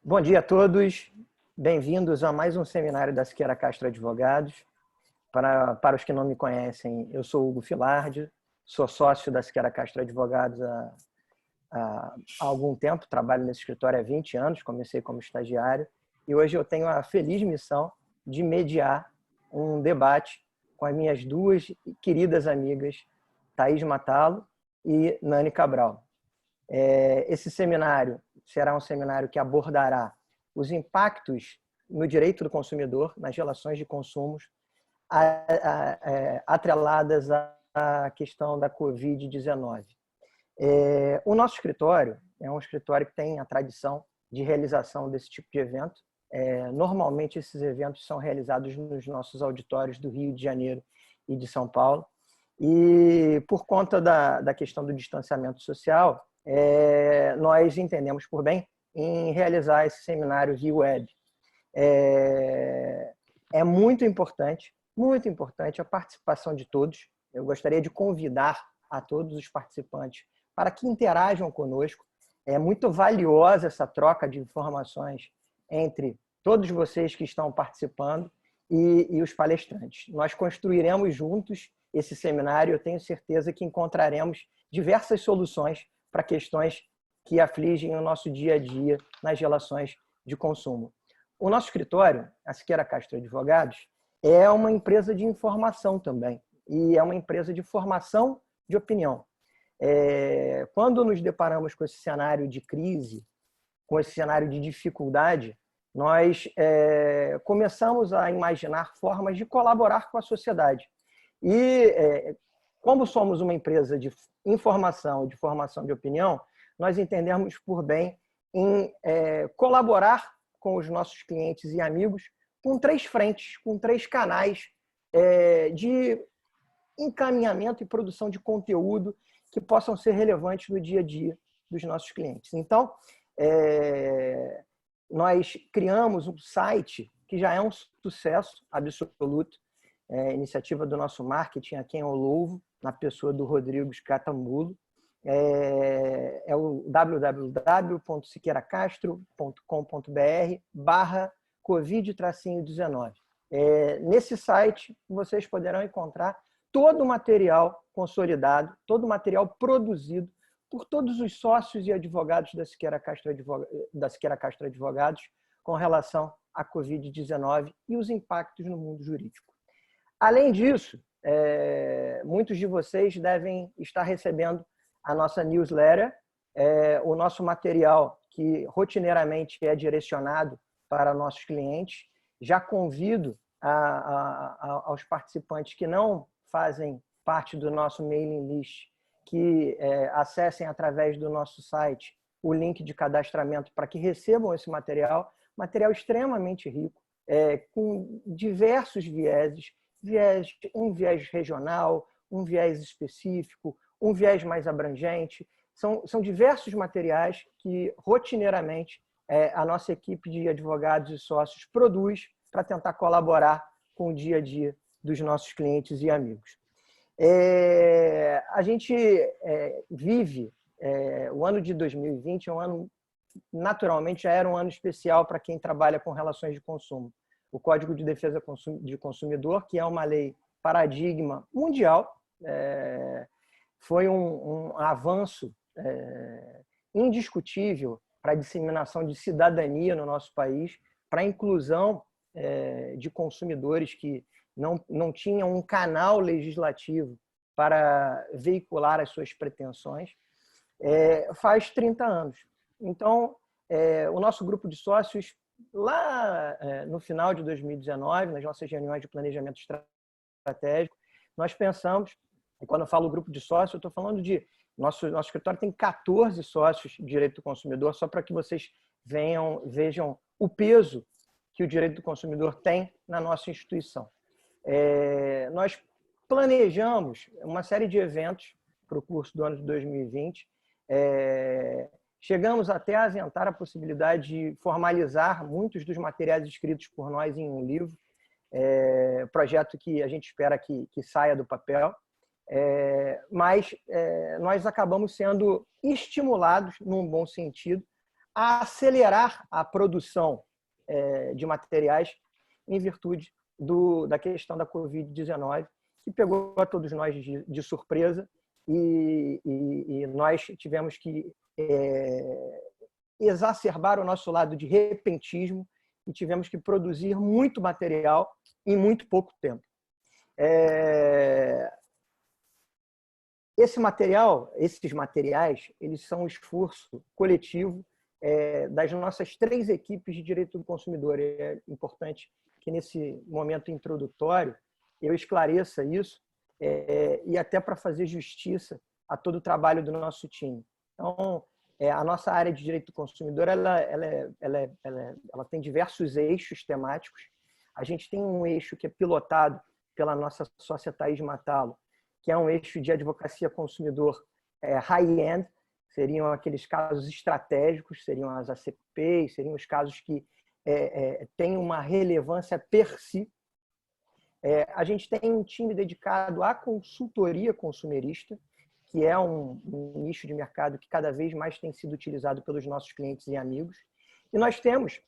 Bom dia a todos, bem-vindos a mais um seminário da Siqueira Castro Advogados. Para os que não me conhecem, eu sou Hugo Filardi, sou sócio da Siqueira Castro Advogados há algum tempo, trabalho nesse escritório há 20 anos, comecei como estagiário, e hoje eu tenho a feliz missão de mediar um debate com as minhas duas queridas amigas, Thaís Matalo e Nani Cabral. Esse seminário será um seminário que abordará os impactos no direito do consumidor, nas relações de consumos, atreladas à questão da Covid-19. O nosso escritório é um escritório que tem a tradição de realização desse tipo de evento. Normalmente, esses eventos são realizados nos nossos auditórios do Rio de Janeiro e de São Paulo. E, por conta da questão do distanciamento social, nós entendemos por bem em realizar esse seminário via web. É muito importante a participação de todos. Eu gostaria de convidar a todos os participantes para que interajam conosco. É muito valiosa essa troca de informações entre todos vocês que estão participando e os palestrantes. Nós construiremos juntos esse seminário. Eu tenho certeza que encontraremos diversas soluções para questões que afligem o nosso dia a dia nas relações de consumo. O nosso escritório, a Siqueira Castro Advogados, é uma empresa de informação também, e é uma empresa de formação de opinião. Quando nos deparamos com esse cenário de crise, com esse cenário de dificuldade, nós começamos a imaginar formas de colaborar com a sociedade. E, como somos uma empresa de informação e de formação de opinião, nós entendemos por bem em colaborar com os nossos clientes e amigos com 3 frentes, com 3 canais de encaminhamento e produção de conteúdo que possam ser relevantes no dia a dia dos nossos clientes. Então, nós criamos um site que já é um sucesso absoluto, iniciativa do nosso marketing, a quem eu louvo, na pessoa do Rodrigo Catambulo. É o www.siqueiracastro.com.br/Covid-19. Nesse site, vocês poderão encontrar todo o material consolidado, todo o material produzido por todos os sócios e advogados da Siqueira Castro Advogados com relação à Covid-19 e os impactos no mundo jurídico. Além disso, muitos de vocês devem estar recebendo a nossa newsletter, o nosso material que rotineiramente é direcionado para nossos clientes. Já convido aos participantes que não fazem parte do nosso mailing list que acessem através do nosso site o link de cadastramento para que recebam esse material extremamente rico, com diversos vieses, um viés regional, um viés específico, um viés mais abrangente. São diversos materiais que, rotineiramente, a nossa equipe de advogados e sócios produz para tentar colaborar com o dia a dia dos nossos clientes e amigos. A gente vive o ano de 2020, um ano, naturalmente, já era um ano especial para quem trabalha com relações de consumo. O Código de Defesa do Consumidor, que é uma lei paradigma mundial, foi um avanço indiscutível para a disseminação de cidadania no nosso país, para a inclusão de consumidores que não tinham um canal legislativo para veicular as suas pretensões, faz 30 anos. Então, o nosso grupo de sócios, lá no final de 2019, nas nossas reuniões de planejamento estratégico, nós pensamos, e quando eu falo grupo de sócios, eu estou falando de... Nosso escritório tem 14 sócios de direito do consumidor, só para que vocês vejam o peso que o direito do consumidor tem na nossa instituição. Nós planejamos uma série de eventos para o curso do ano de 2020. Chegamos até a aventar a possibilidade de formalizar muitos dos materiais escritos por nós em um livro, projeto que a gente espera que saia do papel. Mas nós acabamos sendo estimulados, num bom sentido, a acelerar a produção de materiais em virtude da questão da Covid-19, que pegou a todos nós de surpresa e nós tivemos que exacerbar o nosso lado de repentismo e tivemos que produzir muito material em muito pouco tempo. Esses materiais, eles são um esforço coletivo das nossas 3 equipes de direito do consumidor. É importante que nesse momento introdutório eu esclareça isso e até para fazer justiça a todo o trabalho do nosso time. Então, a nossa área de direito do consumidor ela tem diversos eixos temáticos. A gente tem um eixo que é pilotado pela nossa sócia Thaís Matalo, que é um eixo de advocacia consumidor high-end, seriam aqueles casos estratégicos, seriam as ACPs, seriam os casos que têm uma relevância per si. A gente tem um time dedicado à consultoria consumerista, que é um nicho de mercado que cada vez mais tem sido utilizado pelos nossos clientes e amigos. E nós temos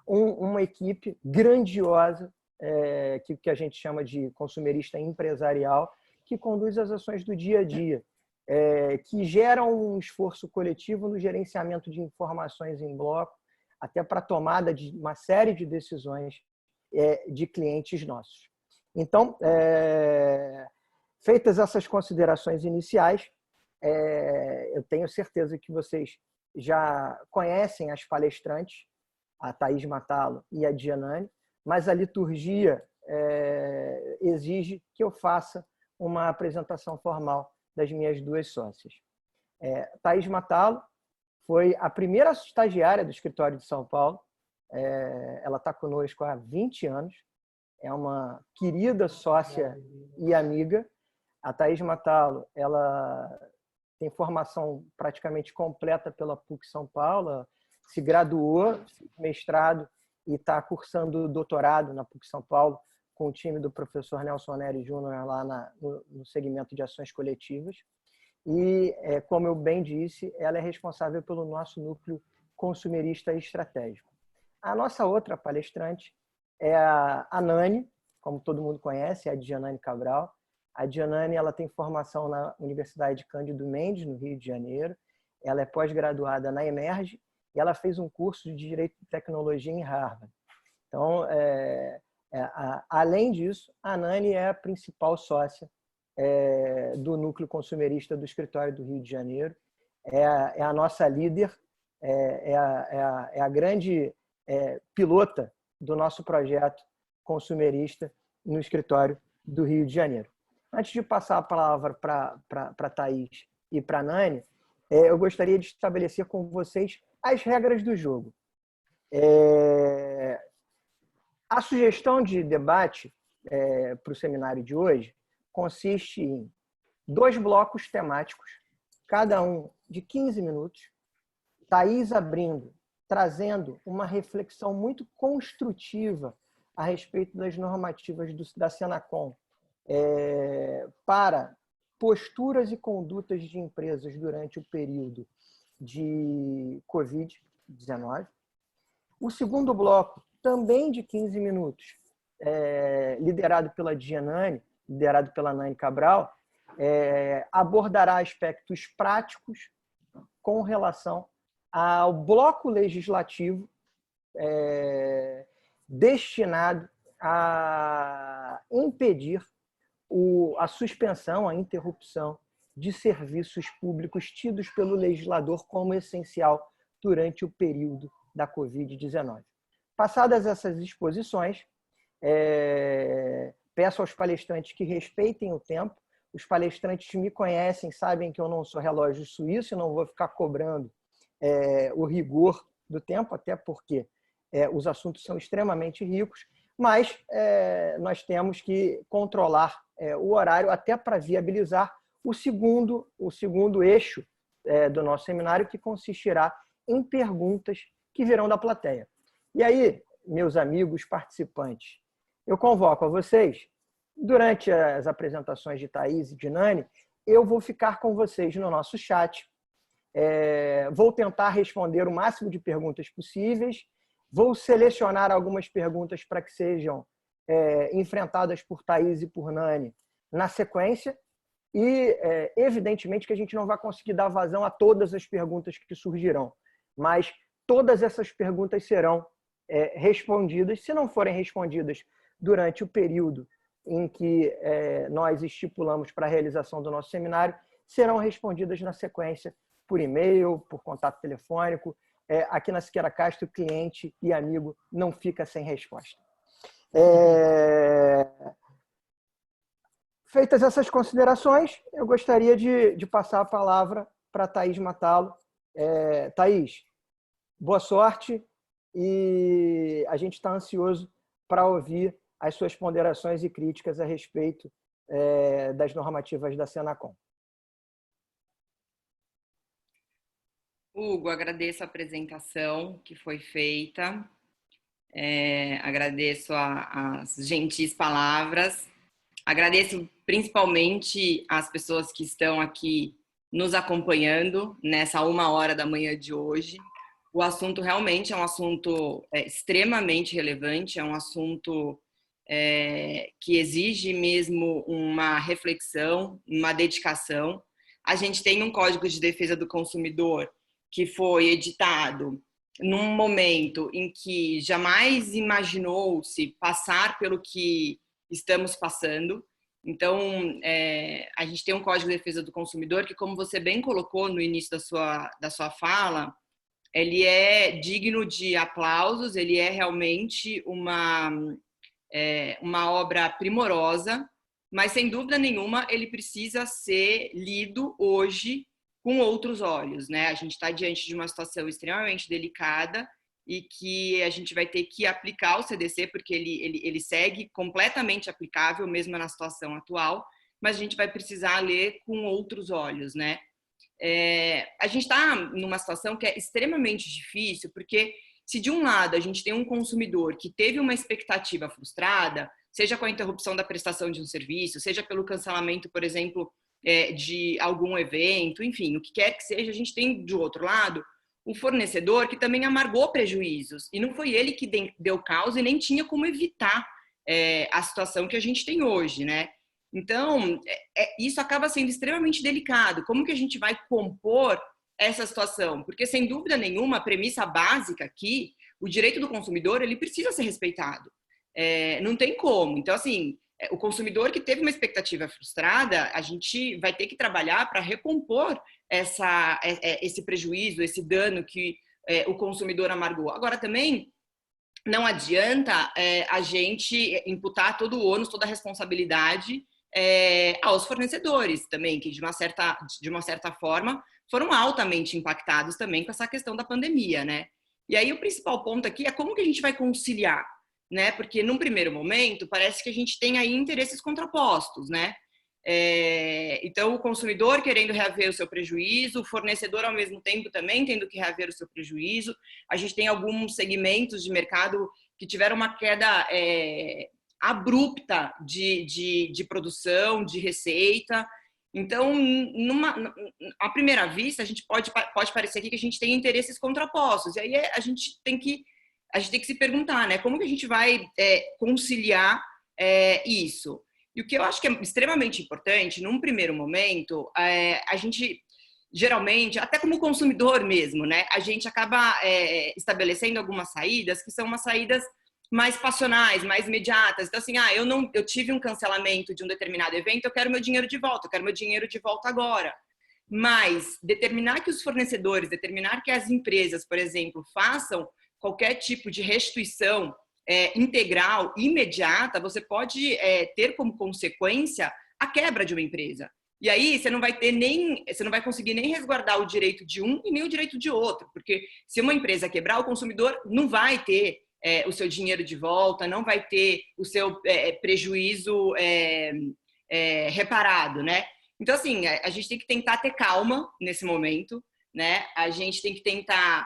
uma equipe grandiosa, que a gente chama de consumerista empresarial, que conduz as ações do dia a dia, que geram um esforço coletivo no gerenciamento de informações em bloco, até para a tomada de uma série de decisões de clientes nossos. Então, feitas essas considerações iniciais, eu tenho certeza que vocês já conhecem as palestrantes, a Thaís Matalo e a Dianane, mas a liturgia exige que eu faça uma apresentação formal das minhas 2 sócias. Thaís Matalo foi a primeira estagiária do escritório de São Paulo. Ela está conosco há 20 anos. É uma querida sócia e amiga. A Thaís Matalo, ela tem formação praticamente completa pela PUC São Paulo, se graduou, mestrado, e está cursando doutorado na PUC São Paulo com o time do professor Nelson Neri Júnior lá no segmento de ações coletivas. E, como eu bem disse, ela é responsável pelo nosso núcleo consumerista estratégico. A nossa outra palestrante é a Nani, como todo mundo conhece, é a Dianane Cabral. A Dianane, ela tem formação na Universidade Cândido Mendes, no Rio de Janeiro. Ela é pós-graduada na Emerge e ela fez um curso de Direito e Tecnologia em Harvard. Então, além disso, a Nani é a principal sócia do núcleo consumerista do escritório do Rio de Janeiro. É a nossa líder, é a grande pilota do nosso projeto consumerista no escritório do Rio de Janeiro. Antes de passar a palavra para a Thaís e para a Nani, eu gostaria de estabelecer com vocês as regras do jogo. A sugestão de debate para o seminário de hoje consiste em 2 blocos temáticos, cada um de 15 minutos. Thaís abrindo, trazendo uma reflexão muito construtiva a respeito das normativas da Senacom para posturas e condutas de empresas durante o período de Covid-19. O segundo bloco, também de 15 minutos, liderado pela Dianane, liderado pela Nani Cabral, abordará aspectos práticos com relação ao bloco legislativo destinado a impedir a suspensão, a interrupção de serviços públicos tidos pelo legislador como essencial durante o período da Covid-19. Passadas essas exposições, peço aos palestrantes que respeitem o tempo. Os palestrantes me conhecem, sabem que eu não sou relógio suíço e não vou ficar cobrando o rigor do tempo, até porque os assuntos são extremamente ricos, mas nós temos que controlar o horário até para viabilizar o segundo eixo do nosso seminário, que consistirá em perguntas que virão da plateia. E aí, meus amigos participantes, eu convoco a vocês, durante as apresentações de Thaís e de Nani, eu vou ficar com vocês no nosso chat Vou tentar responder o máximo de perguntas possíveis. Vou selecionar algumas perguntas para que sejam enfrentadas por Thaís e por Nani na sequência. E, evidentemente, que a gente não vai conseguir dar vazão a todas as perguntas que surgirão, mas todas essas perguntas serão respondidas. Se não forem respondidas durante o período em que nós estipulamos para a realização do nosso seminário, serão respondidas na sequência por e-mail, por contato telefônico. Aqui na Siqueira Castro, cliente e amigo não fica sem resposta. Feitas essas considerações, eu gostaria de passar a palavra para a Thaís Matalo. Thaís, boa sorte e a gente está ansioso para ouvir as suas ponderações e críticas a respeito das normativas da Senacom. Hugo, agradeço a apresentação que foi feita, agradeço as gentis palavras, agradeço principalmente as pessoas que estão aqui nos acompanhando nessa 1h da manhã de hoje. O assunto realmente é um assunto extremamente relevante, é um assunto que exige mesmo uma reflexão, uma dedicação. A gente tem um Código de Defesa do Consumidor que foi editado num momento em que jamais imaginou-se passar pelo que estamos passando. Então, a gente tem um Código de Defesa do Consumidor que, como você bem colocou no início da sua fala, ele é digno de aplausos, ele é realmente uma obra primorosa, mas, sem dúvida nenhuma, ele precisa ser lido hoje com outros olhos, né? A gente está diante de uma situação extremamente delicada e que a gente vai ter que aplicar o CDC, porque ele segue completamente aplicável, mesmo na situação atual, mas a gente vai precisar ler com outros olhos, né? A gente está numa situação que é extremamente difícil, porque se de um lado a gente tem um consumidor que teve uma expectativa frustrada, seja com a interrupção da prestação de um serviço, seja pelo cancelamento, por exemplo, de algum evento, enfim, o que quer que seja, a gente tem, do outro lado, o fornecedor que também amargou prejuízos, e não foi ele que deu causa e nem tinha como evitar a situação que a gente tem hoje, né? Então, isso acaba sendo extremamente delicado. Como que a gente vai compor essa situação? Porque, sem dúvida nenhuma, a premissa básica aqui, o direito do consumidor, ele precisa ser respeitado. Não tem como. Então, assim, o consumidor que teve uma expectativa frustrada, a gente vai ter que trabalhar para recompor esse prejuízo, esse dano que o consumidor amargou. Agora, também, não adianta a gente imputar todo o ônus, toda a responsabilidade aos fornecedores também, que de uma certa forma foram altamente impactados também com essa questão da pandemia, né? E aí o principal ponto aqui é como que a gente vai conciliar, né? Porque num primeiro momento parece que a gente tem aí interesses contrapostos, né? Então o consumidor querendo reaver o seu prejuízo, o fornecedor ao mesmo tempo também tendo que reaver o seu prejuízo. A gente tem alguns segmentos de mercado que tiveram uma queda abrupta de produção, de receita. Então, à primeira vista, a gente pode parecer aqui que a gente tem interesses contrapostos. E aí a gente tem que se perguntar, né? Como que a gente vai conciliar isso? E o que eu acho que é extremamente importante, num primeiro momento, a gente, geralmente, até como consumidor mesmo, né? A gente acaba estabelecendo algumas saídas que são umas saídas mais passionais, mais imediatas. Então, assim, eu tive um cancelamento de um determinado evento, eu quero meu dinheiro de volta, eu quero meu dinheiro de volta agora. Mas determinar que os fornecedores, determinar que as empresas, por exemplo, façam qualquer tipo de restituição integral, imediata, você pode ter como consequência a quebra de uma empresa. E aí você não vai conseguir nem resguardar o direito de um e nem o direito de outro, porque se uma empresa quebrar, o consumidor não vai ter o seu dinheiro de volta, não vai ter o seu prejuízo reparado, né? Então, assim, a gente tem que tentar ter calma nesse momento, né? A gente tem que tentar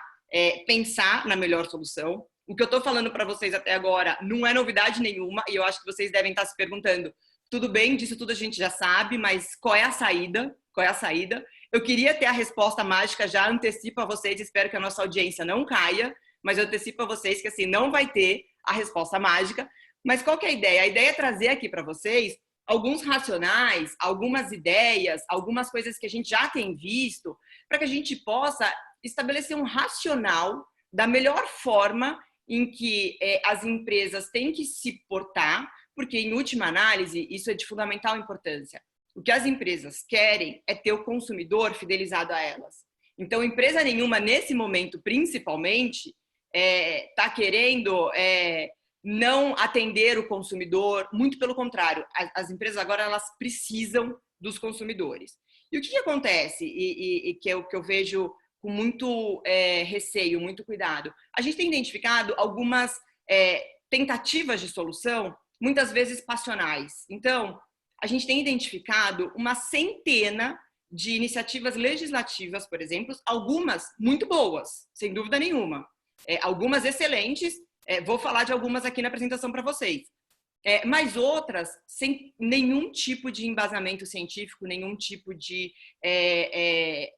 pensar na melhor solução. O que eu estou falando para vocês até agora não é novidade nenhuma, e eu acho que vocês devem estar se perguntando, tudo bem, disso tudo a gente já sabe, mas qual é a saída? Qual é a saída? Eu queria ter a resposta mágica, já antecipo a vocês, espero que a nossa audiência não caia, mas eu antecipo a vocês que assim, não vai ter a resposta mágica. Mas qual que é a ideia? A ideia é trazer aqui para vocês alguns racionais, algumas ideias, algumas coisas que a gente já tem visto, para que a gente possa estabelecer um racional da melhor forma em que as empresas têm que se portar, porque, em última análise, isso é de fundamental importância. O que as empresas querem é ter o consumidor fidelizado a elas. Então, empresa nenhuma, nesse momento, principalmente, está querendo não atender o consumidor, muito pelo contrário. As empresas agora elas precisam dos consumidores. E o que acontece, e que é o que eu vejo com muito receio, muito cuidado? A gente tem identificado algumas tentativas de solução, muitas vezes passionais. Então, a gente tem identificado uma centena de iniciativas legislativas, por exemplo, algumas muito boas, sem dúvida nenhuma, algumas excelentes, vou falar de algumas aqui na apresentação para vocês, mas outras sem nenhum tipo de embasamento científico, nenhum tipo de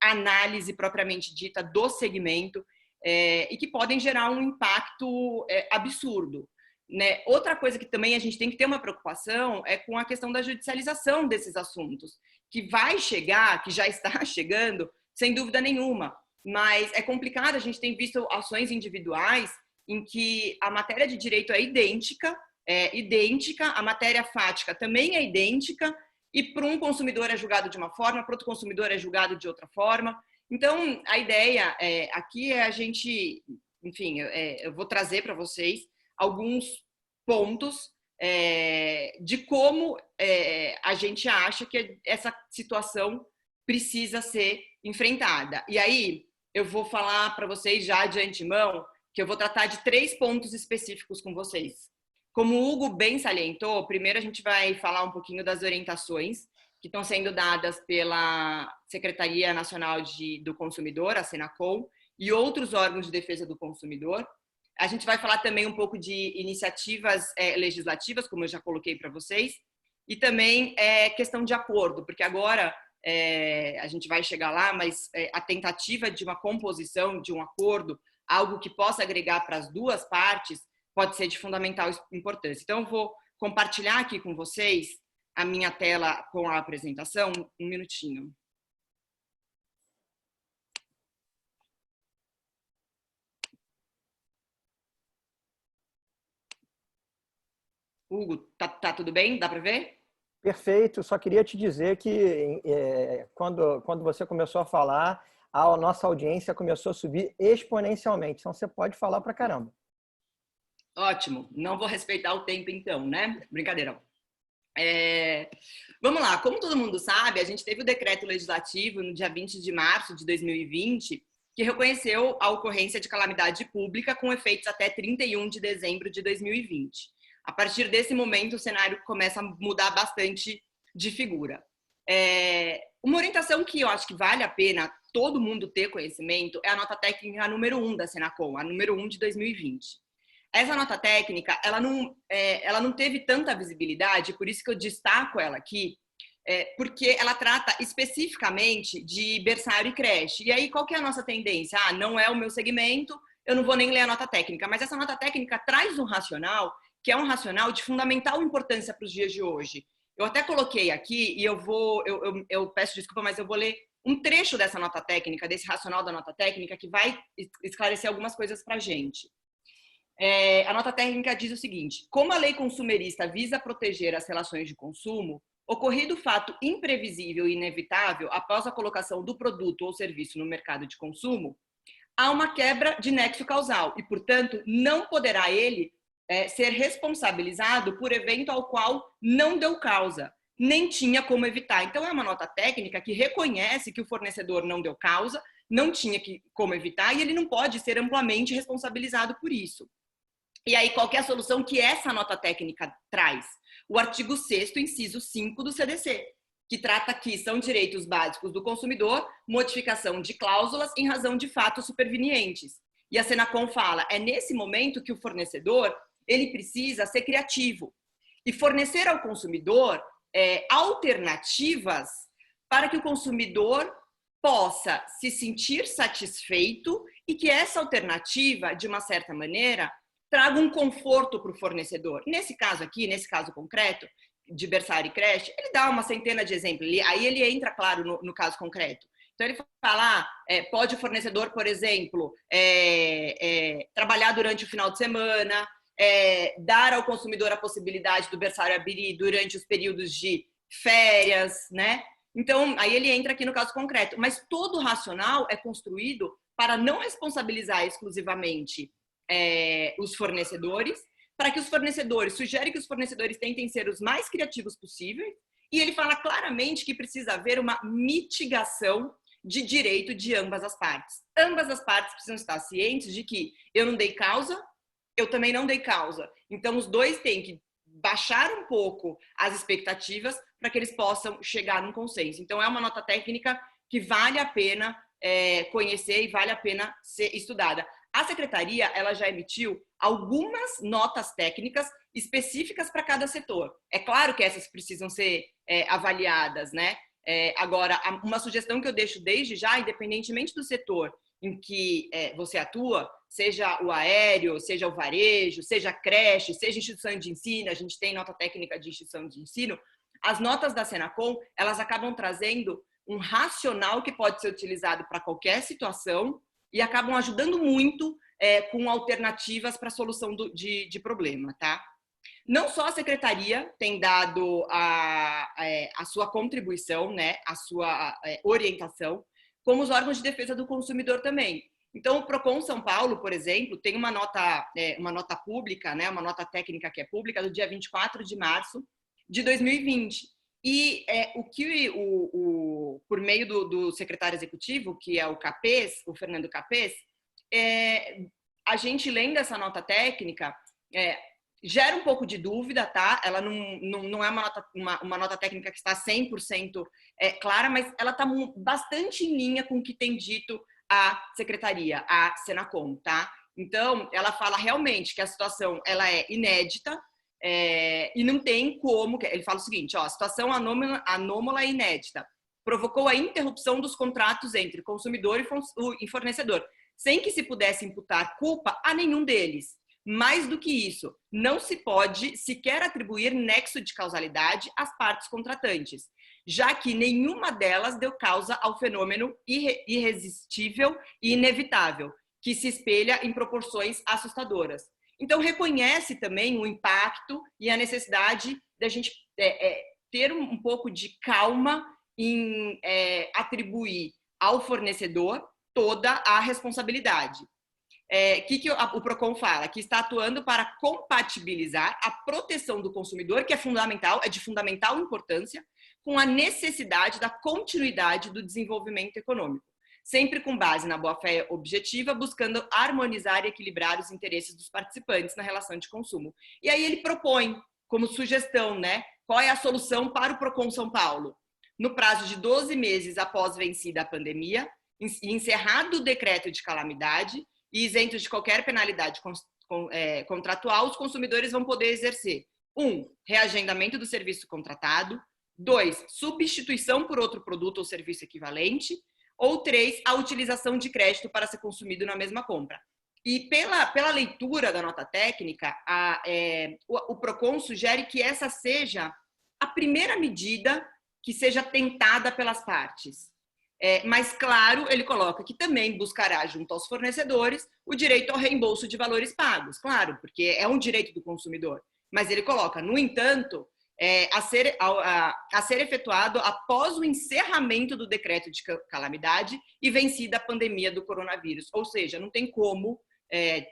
análise propriamente dita do segmento, e que podem gerar um impacto absurdo. Né? Outra coisa que também a gente tem que ter uma preocupação é com a questão da judicialização desses assuntos, que vai chegar, que já está chegando, sem dúvida nenhuma, mas é complicado. A gente tem visto ações individuais em que a matéria de direito é idêntica, a matéria fática também é idêntica, e para um consumidor é julgado de uma forma, para outro consumidor é julgado de outra forma. Então, a ideia aqui é a gente, enfim, eu vou trazer para vocês alguns pontos de como a gente acha que essa situação precisa ser enfrentada. E aí, eu vou falar para vocês já de antemão que eu vou tratar de 3 pontos específicos com vocês. Como o Hugo bem salientou, primeiro a gente vai falar um pouquinho das orientações que estão sendo dadas pela Secretaria Nacional do Consumidor, a Senacom, e outros órgãos de defesa do consumidor. A gente vai falar também um pouco de iniciativas legislativas, como eu já coloquei para vocês, e também questão de acordo, porque agora a gente vai chegar lá, mas a tentativa de uma composição, de um acordo, algo que possa agregar para as duas partes, pode ser de fundamental importância. Então, eu vou compartilhar aqui com vocês a minha tela com a apresentação. Um minutinho. Hugo, tá tudo bem? Dá para ver? Perfeito. Só queria te dizer que quando você começou a falar, a nossa audiência começou a subir exponencialmente. Então, você pode falar pra caramba. Ótimo. Não vou respeitar o tempo, então, né? Brincadeira. Vamos lá. Como todo mundo sabe, a gente teve o decreto legislativo no dia 20 de março de 2020, que reconheceu a ocorrência de calamidade pública com efeitos até 31 de dezembro de 2020. A partir desse momento, o cenário começa a mudar bastante de figura. Uma orientação que eu acho que vale a pena todo mundo ter conhecimento é a nota técnica número 1 da Senacom, a número 1 de 2020. Essa nota técnica, ela não teve tanta visibilidade, por isso que eu destaco ela aqui, porque ela trata especificamente de berçário e creche. E aí, qual que é a nossa tendência? Não é o meu segmento, eu não vou nem ler a nota técnica, mas essa nota técnica traz um racional, que é um racional de fundamental importância para os dias de hoje. Eu até coloquei aqui, e eu peço desculpa, mas eu vou ler um trecho dessa nota técnica, desse racional da nota técnica, que vai esclarecer algumas coisas para a gente. A nota técnica diz o seguinte: como a lei consumerista visa proteger as relações de consumo, ocorrido fato imprevisível e inevitável após a colocação do produto ou serviço no mercado de consumo, há uma quebra de nexo causal e, portanto, não poderá ele ser responsabilizado por evento ao qual não deu causa, nem tinha como evitar. Então, é uma nota técnica que reconhece que o fornecedor não deu causa, não tinha como evitar e ele não pode ser amplamente responsabilizado por isso. E aí, qual que é a solução que essa nota técnica traz? O artigo 6º, inciso 5 do CDC, que trata que são direitos básicos do consumidor, modificação de cláusulas em razão de fatos supervenientes. E a Senacom fala, é nesse momento que o fornecedor ele precisa ser criativo e fornecer ao consumidor alternativas para que o consumidor possa se sentir satisfeito e que essa alternativa, de uma certa maneira, traga um conforto para o fornecedor. Nesse caso aqui, nesse caso concreto, de berçário e creche, ele dá uma centena de exemplos. Aí ele entra, claro, no caso concreto. Então, ele fala, pode o fornecedor, por exemplo, trabalhar durante o final de semana, dar ao consumidor a possibilidade do berçário abrir durante os períodos de férias, né? Então, aí ele entra aqui no caso concreto. Mas todo o racional é construído para não responsabilizar exclusivamente os fornecedores, para que os fornecedores, sugere que os fornecedores tentem ser os mais criativos possíveis, e ele fala claramente que precisa haver uma mitigação de direito de ambas as partes. Ambas as partes precisam estar cientes de que eu não dei causa, eu também não dei causa. Então, os dois têm que baixar um pouco as expectativas para que eles possam chegar num consenso. Então, é uma nota técnica que vale a pena conhecer e vale a pena ser estudada. A Secretaria, ela já emitiu algumas notas técnicas específicas para cada setor. É claro que essas precisam ser avaliadas, né? Agora, uma sugestão que eu deixo desde já, independentemente do setor em que você atua, seja o aéreo, seja o varejo, seja a creche, seja instituição de ensino, a gente tem nota técnica de instituição de ensino, as notas da Senacom, elas acabam trazendo um racional que pode ser utilizado para qualquer situação e acabam ajudando muito com alternativas para a solução de problema, tá? Não só a Secretaria tem dado a sua contribuição, né, a sua orientação, como os órgãos de defesa do consumidor também. Então, o Procon São Paulo, por exemplo, tem uma nota pública, né, uma nota técnica que é pública, do dia 24 de março de 2020. E por meio do secretário executivo, que é o Capês, o Fernando Capês, a gente lendo essa nota técnica, gera um pouco de dúvida, tá? Ela não é uma nota técnica que está 100% clara, mas ela está bastante em linha com o que tem dito a Secretaria, a Senacom, tá? Então, ela fala realmente que a situação ela é inédita, e não tem como... Ele fala o seguinte, ó, a situação anômala e inédita provocou a interrupção dos contratos entre consumidor e fornecedor, sem que se pudesse imputar culpa a nenhum deles. Mais do que isso, não se pode sequer atribuir nexo de causalidade às partes contratantes, já que nenhuma delas deu causa ao fenômeno irresistível e inevitável, que se espelha em proporções assustadoras. Então, reconhece também o impacto e a necessidade da gente ter um pouco de calma em atribuir ao fornecedor toda a responsabilidade. Que o Procon fala? Que está atuando para compatibilizar a proteção do consumidor, que é fundamental, é de fundamental importância, com a necessidade da continuidade do desenvolvimento econômico, sempre com base na boa-fé objetiva, buscando harmonizar e equilibrar os interesses dos participantes na relação de consumo. E aí ele propõe, como sugestão, né, qual é a solução para o Procon São Paulo? No prazo de 12 meses após vencida a pandemia, e encerrado o decreto de calamidade, e isentos de qualquer penalidade contratual, os consumidores vão poder exercer 1. Reagendamento do serviço contratado, 2. Substituição por outro produto ou serviço equivalente, ou 3. A utilização de crédito para ser consumido na mesma compra. E pela leitura da nota técnica, o Procon sugere que essa seja a primeira medida que seja tentada pelas partes. Mas, claro, ele coloca que também buscará, junto aos fornecedores, o direito ao reembolso de valores pagos, claro, porque é um direito do consumidor. Mas ele coloca, no entanto, a ser efetuado após o encerramento do decreto de calamidade e vencida a pandemia do coronavírus. Ou seja, não tem como,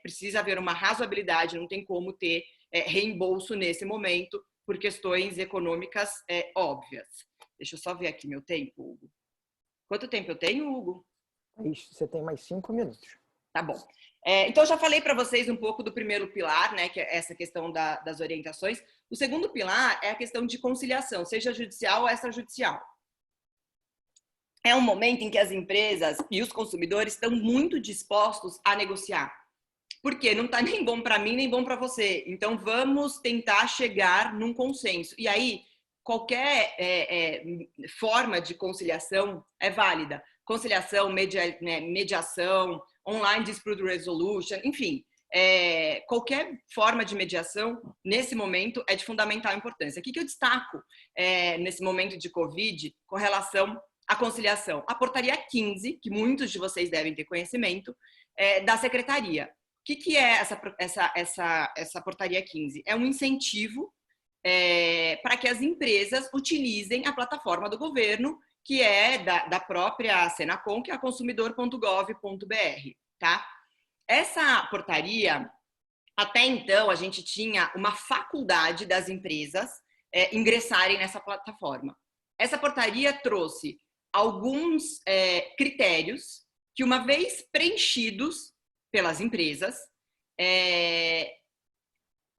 precisa haver uma razoabilidade, não tem como ter reembolso nesse momento por questões econômicas óbvias. Deixa eu só ver aqui meu tempo, Hugo. Quanto tempo eu tenho, Hugo? Você tem mais 5 minutos. Tá bom. Então, eu já falei para vocês um pouco do primeiro pilar, né, que é essa questão das orientações. O segundo pilar é a questão de conciliação, seja judicial ou extrajudicial. É um momento em que as empresas e os consumidores estão muito dispostos a negociar. Porque não está nem bom para mim, nem bom para você. Então, vamos tentar chegar num consenso. E aí, qualquer forma de conciliação é válida. Conciliação, mediação, online dispute resolution, enfim, qualquer forma de mediação, nesse momento, é de fundamental importância. O que eu destaco nesse momento de Covid com relação à conciliação? A portaria 15, que muitos de vocês devem ter conhecimento, da Secretaria. O que é essa portaria 15? É um incentivo para que as empresas utilizem a plataforma do governo, que é da própria Senacom, que é a consumidor.gov.br, tá? Essa portaria, até então, a gente tinha uma faculdade das empresas ingressarem nessa plataforma. Essa portaria trouxe alguns critérios que, uma vez preenchidos pelas empresas,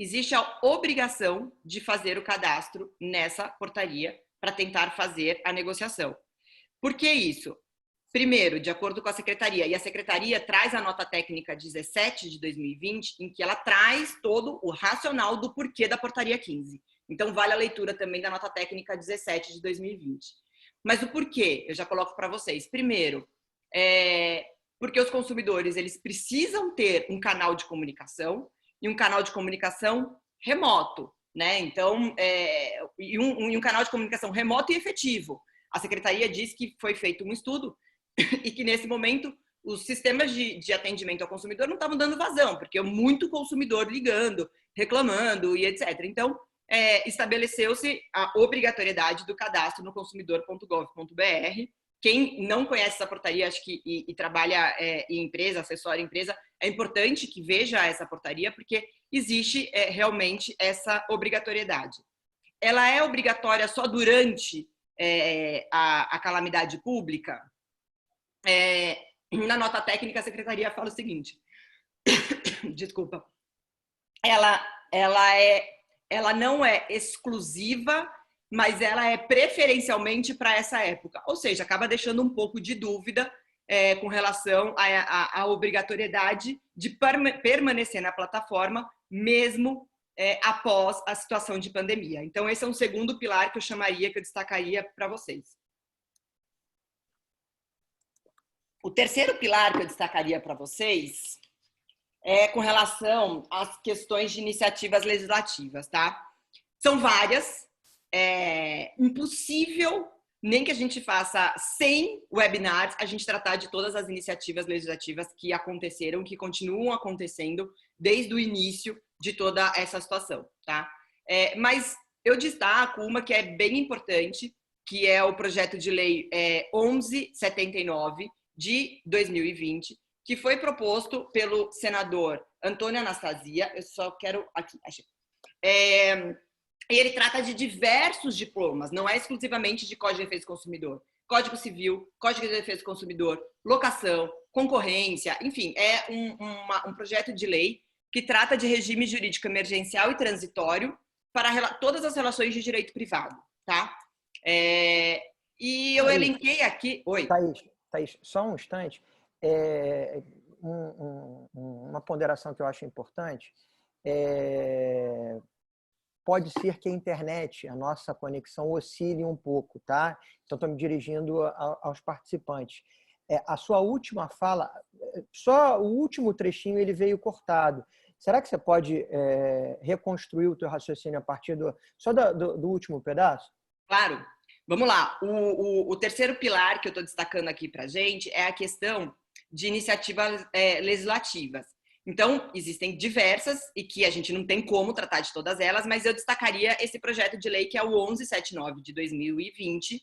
existe a obrigação de fazer o cadastro nessa portaria para tentar fazer a negociação. Por que isso? Primeiro, de acordo com a Secretaria, e a Secretaria traz a nota técnica 17 de 2020, em que ela traz todo o racional do porquê da portaria 15. Então, vale a leitura também da nota técnica 17 de 2020. Mas o porquê, eu já coloco para vocês. Primeiro, porque os consumidores eles precisam ter um canal de comunicação, e um canal de comunicação remoto, né? Então, um canal de comunicação remoto e efetivo. A Secretaria diz que foi feito um estudo e que, nesse momento, os sistemas de atendimento ao consumidor não estavam dando vazão, porque muito consumidor ligando, reclamando e etc. Então, estabeleceu-se a obrigatoriedade do cadastro no consumidor.gov.br. Quem não conhece essa portaria, acho que e trabalha em empresa, assessora empresa, é importante que veja essa portaria, porque existe realmente essa obrigatoriedade. Ela é obrigatória só durante a calamidade pública? Na nota técnica, a Secretaria fala o seguinte, desculpa, ela não é exclusiva, mas ela é preferencialmente para essa época. Ou seja, acaba deixando um pouco de dúvida com relação à obrigatoriedade de permanecer na plataforma, mesmo após a situação de pandemia. Então, esse é um segundo pilar que eu destacaria para vocês. O terceiro pilar que eu destacaria para vocês é com relação às questões de iniciativas legislativas, tá? São várias. É impossível, nem que a gente faça 100 webinars, a gente tratar de todas as iniciativas legislativas que aconteceram, que continuam acontecendo desde o início de toda essa situação, tá? Mas eu destaco uma que é bem importante, que é o projeto de lei 1179 de 2020, que foi proposto pelo senador Antônio Anastasia. Eu só quero... Aqui, achei. E ele trata de diversos diplomas, não é exclusivamente de Código de Defesa do Consumidor. Código Civil, Código de Defesa do Consumidor, locação, concorrência, enfim, é um projeto de lei que trata de regime jurídico emergencial e transitório para todas as relações de direito privado, tá? E eu elenquei aqui... Oi. Thaís, só um instante. Uma ponderação que eu acho importante pode ser que a internet, a nossa conexão, oscile um pouco, tá? Então, estou me dirigindo aos participantes. A sua última fala, só o último trechinho ele veio cortado. Será que você pode reconstruir o teu raciocínio a partir só do último pedaço? Claro. Vamos lá. O terceiro pilar que eu estou destacando aqui para a gente é a questão de iniciativas legislativas. Então, existem diversas e que a gente não tem como tratar de todas elas, mas eu destacaria esse projeto de lei que é o 1179 de 2020,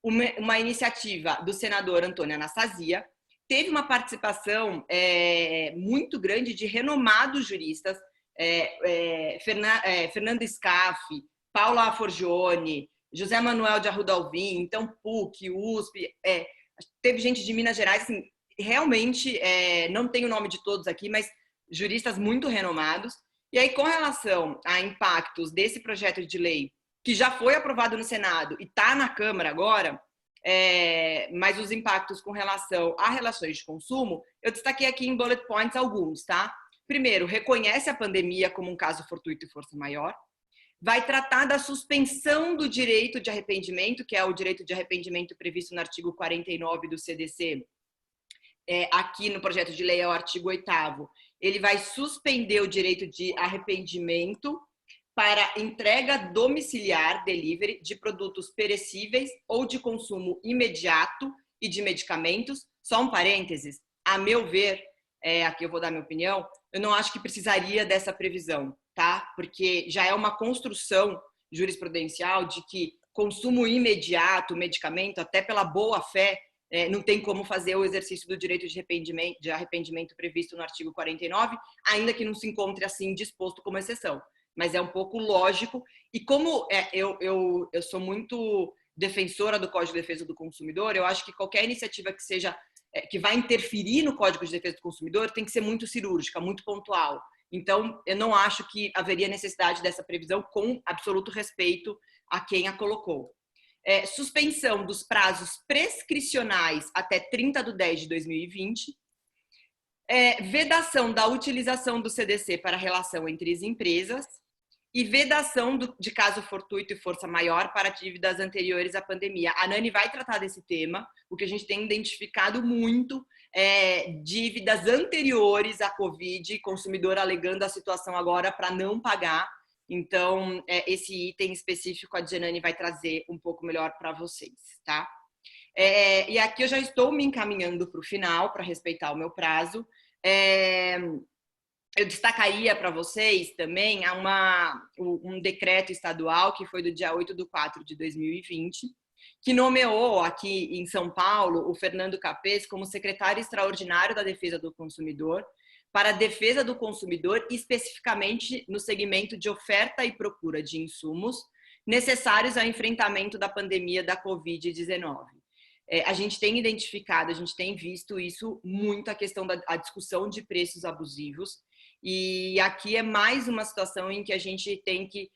uma iniciativa do senador Antônio Anastasia. Teve uma participação muito grande de renomados juristas, Fernando Scaffi, Paula Forgione, José Manuel de Arruda Alvim, então PUC, USP, teve gente de Minas Gerais, assim, realmente, não tenho o nome de todos aqui, mas juristas muito renomados. E aí, com relação a impactos desse projeto de lei, que já foi aprovado no Senado e está na Câmara agora, mas os impactos com relação a relações de consumo, eu destaquei aqui em bullet points alguns, tá? Primeiro, reconhece a pandemia como um caso fortuito e força maior. vai tratar da suspensão do direito de arrependimento, que é o direito de arrependimento previsto no artigo 49 do CDC, aqui no projeto de lei é o artigo 8º. Ele vai suspender o direito de arrependimento para entrega domiciliar, delivery, de produtos perecíveis ou de consumo imediato e de medicamentos. Só um parênteses, a meu ver, aqui eu vou dar minha opinião, eu não acho que precisaria dessa previsão, tá? Porque já é uma construção jurisprudencial de que consumo imediato, medicamento, até pela boa fé, não tem como fazer o exercício do direito de arrependimento previsto no artigo 49, ainda que não se encontre assim disposto como exceção. Mas é um pouco lógico. E como eu sou muito defensora do Código de Defesa do Consumidor, eu acho que qualquer iniciativa que seja que vai interferir no Código de Defesa do Consumidor tem que ser muito cirúrgica, muito pontual. Então, eu não acho que haveria necessidade dessa previsão, com absoluto respeito a quem a colocou. Suspensão dos prazos prescricionais até 30/10/2020. Vedação da utilização do CDC para a relação entre as empresas e vedação de caso fortuito e força maior para dívidas anteriores à pandemia. A Nani vai tratar desse tema. O que a gente tem identificado muito dívidas anteriores à Covid, consumidor alegando a situação agora para não pagar. Então, esse item específico a Janane vai trazer um pouco melhor para vocês, tá? E aqui eu já estou me encaminhando para o final, para respeitar o meu prazo. Eu destacaria para vocês também um decreto estadual que foi do dia 8/4/2020, que nomeou aqui em São Paulo o Fernando Capês como secretário extraordinário da Defesa do Consumidor, para a defesa do consumidor, especificamente no segmento de oferta e procura de insumos necessários ao enfrentamento da pandemia da Covid-19. A gente tem identificado, a gente tem visto isso muito, a questão da discussão de preços abusivos. E aqui é mais uma situação em que a gente tem que